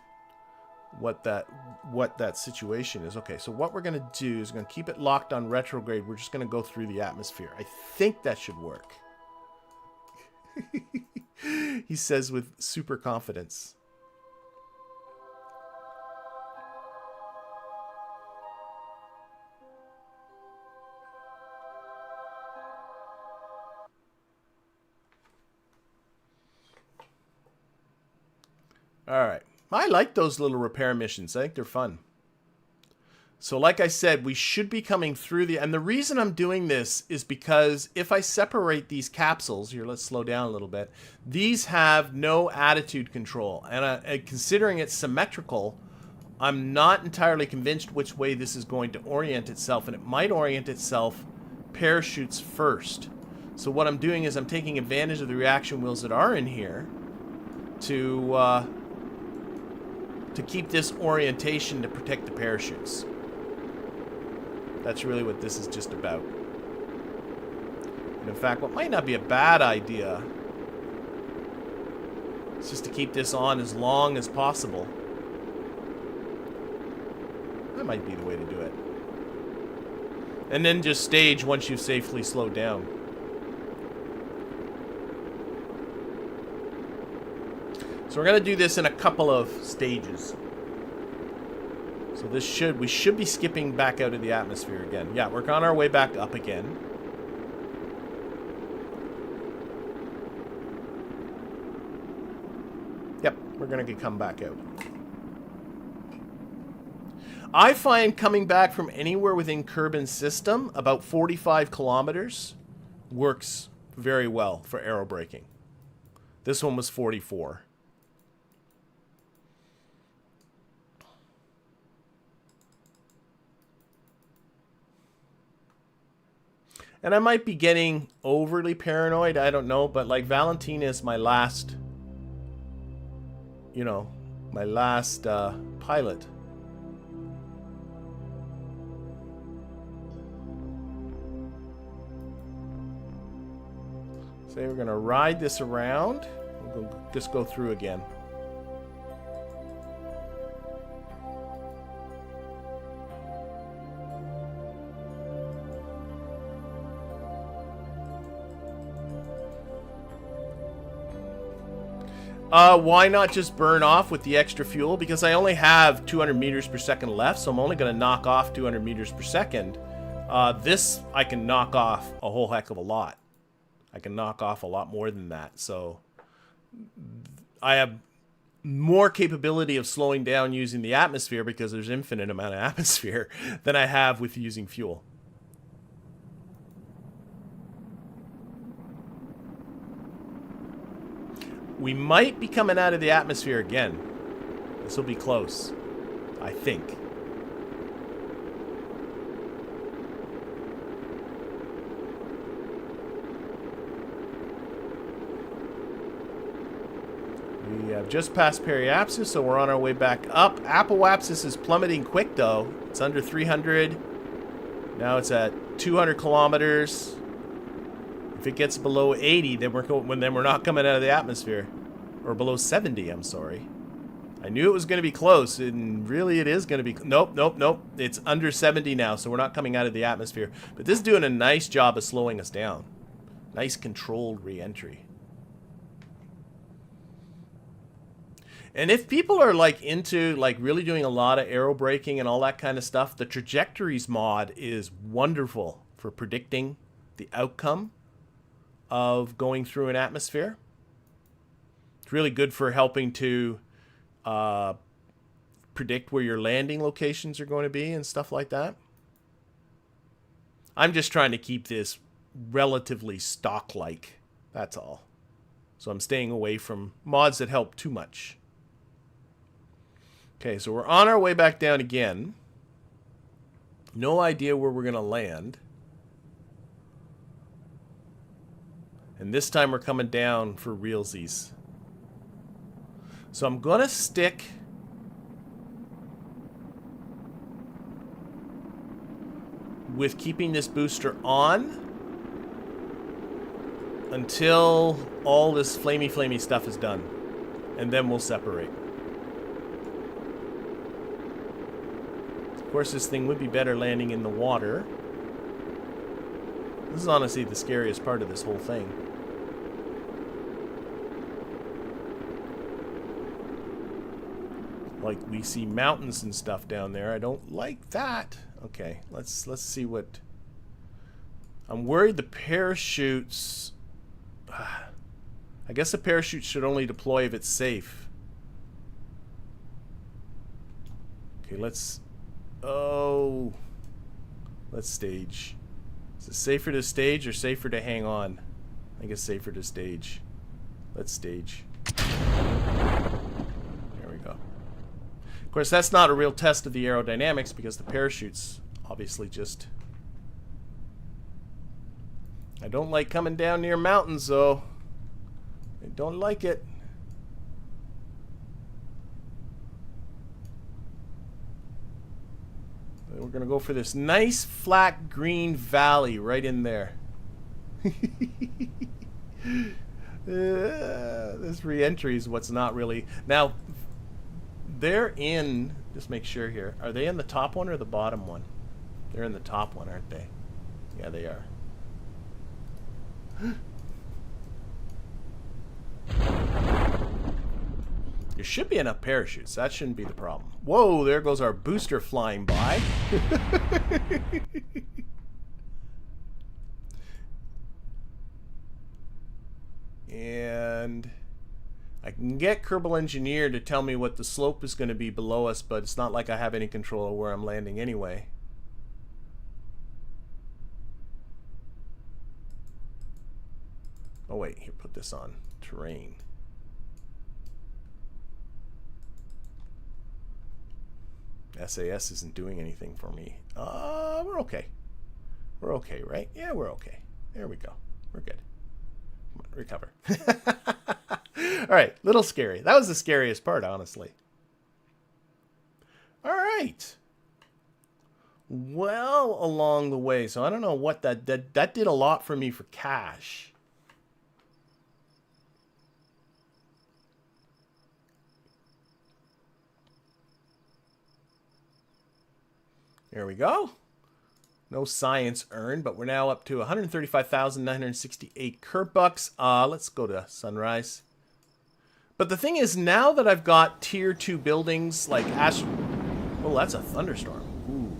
what that situation is. Okay, so what we're going to do is we're going to keep it locked on retrograde. We're just going to go through the atmosphere. I think that should work. He says with super confidence. All right. I like those little repair missions. I think they're fun. So like I said, we should be coming through and the reason I'm doing this is because if I separate these capsules, here, let's slow down a little bit. These have no attitude control. And considering it's symmetrical, I'm not entirely convinced which way this is going to orient itself. And it might orient itself parachutes first. So what I'm doing is I'm taking advantage of the reaction wheels that are in here to keep this orientation to protect the parachutes. That's really what this is just about. And in fact, what might not be a bad idea is just to keep this on as long as possible. That might be the way to do it. And then just stage once you've safely slowed down. So we're going to do this in a couple of stages. So we should be skipping back out of the atmosphere again. Yeah, we're on our way back up again. Yep, we're going to come back out. I find coming back from anywhere within Kerbin's system, about 45 kilometers, works very well for aerobraking. This one was 44. And I might be getting overly paranoid, I don't know, but like Valentina is my last, pilot. So we're going to ride this around. We'll just go through again. Why not just burn off with the extra fuel? Because I only have 200 meters per second left, so I'm only going to knock off 200 meters per second. This, I can knock off a whole heck of a lot. I can knock off a lot more than that, so I have more capability of slowing down using the atmosphere because there's infinite amount of atmosphere than I have with using fuel. We might be coming out of the atmosphere again. This will be close, I think. We have just passed periapsis, so we're on our way back up. Apoapsis is plummeting quick, though. It's under 300. Now it's at 200 kilometers. If it gets below 80, then we're not coming out of the atmosphere. Or below 70, I'm sorry. I knew it was going to be close, and really it is going to be... Nope, nope, nope. It's under 70 now, so we're not coming out of the atmosphere. But this is doing a nice job of slowing us down. Nice controlled re-entry. And if people are like into like really doing a lot of aero braking and all that kind of stuff, the trajectories mod is wonderful for predicting the outcome of going through an atmosphere. It's really good for helping to predict where your landing locations are going to be and stuff like that. I'm just trying to keep this relatively stock-like. That's all. So I'm staying away from mods that help too much. Okay, so we're on our way back down again. No idea where we're going to land. And this time we're coming down for realsies. So I'm going to stick with keeping this booster on until all this flamey stuff is done. And then we'll separate. Of course, this thing would be better landing in the water. This is honestly the scariest part of this whole thing. Like, we see mountains and stuff down there. I don't like that. Okay, let's see what... I'm worried the parachutes... I guess the parachute should only deploy if it's safe. Okay, let's... Oh, let's stage. Is it safer to stage or safer to hang on? I think it's safer to stage. Let's stage. There we go. Of course, that's not a real test of the aerodynamics because the parachute's obviously just... I don't like coming down near mountains, though. I don't like it. We're going to go for this nice flat green valley right in there. This re-entry is what's not really... Now, they're in... Just make sure here. Are they in the top one or the bottom one? They're in the top one, aren't they? Yeah, they are. There should be enough parachutes. That shouldn't be the problem. Whoa, there goes our booster flying by. And I can get Kerbal Engineer to tell me what the slope is going to be below us, but it's not like I have any control of where I'm landing anyway. Oh wait, here, put this on terrain. SAS isn't doing anything for me. We're okay. We're okay, right? Yeah, we're okay. There we go. We're good. Come on, recover. All right, little scary. That was the scariest part, honestly. All right. Well, along the way, so I don't know what that did a lot for me for cash. There we go. No science earned, but we're now up to 135,968 Kerbucks. Let's go to Sunrise. But the thing is, now that I've got tier 2 buildings like well, that's a thunderstorm. Ooh.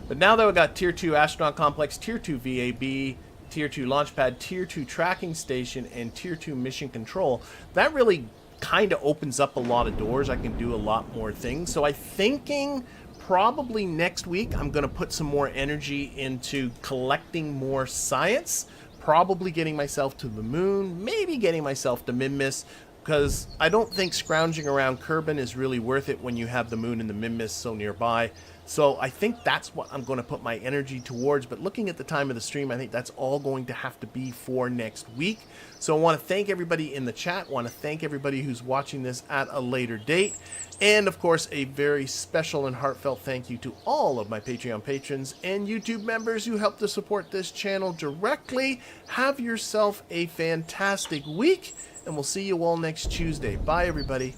But now that I've got tier 2 astronaut complex, tier 2 VAB, tier 2 launch pad, tier 2 tracking station, and tier 2 mission control, that really kind of opens up a lot of doors. I can do a lot more things. So I'm thinking probably next week I'm going to put some more energy into collecting more science, probably getting myself to the moon, maybe getting myself to Minmus, because I don't think scrounging around Kerbal is really worth it when you have the moon and the Minmus so nearby. So I think that's what I'm going to put my energy towards. But looking at the time of the stream, I think that's all going to have to be for next week. So I want to thank everybody in the chat. I want to thank everybody who's watching this at a later date. And of course, a very special and heartfelt thank you to all of my Patreon patrons and YouTube members who help to support this channel directly. Have yourself a fantastic week, and we'll see you all next Tuesday. Bye, everybody.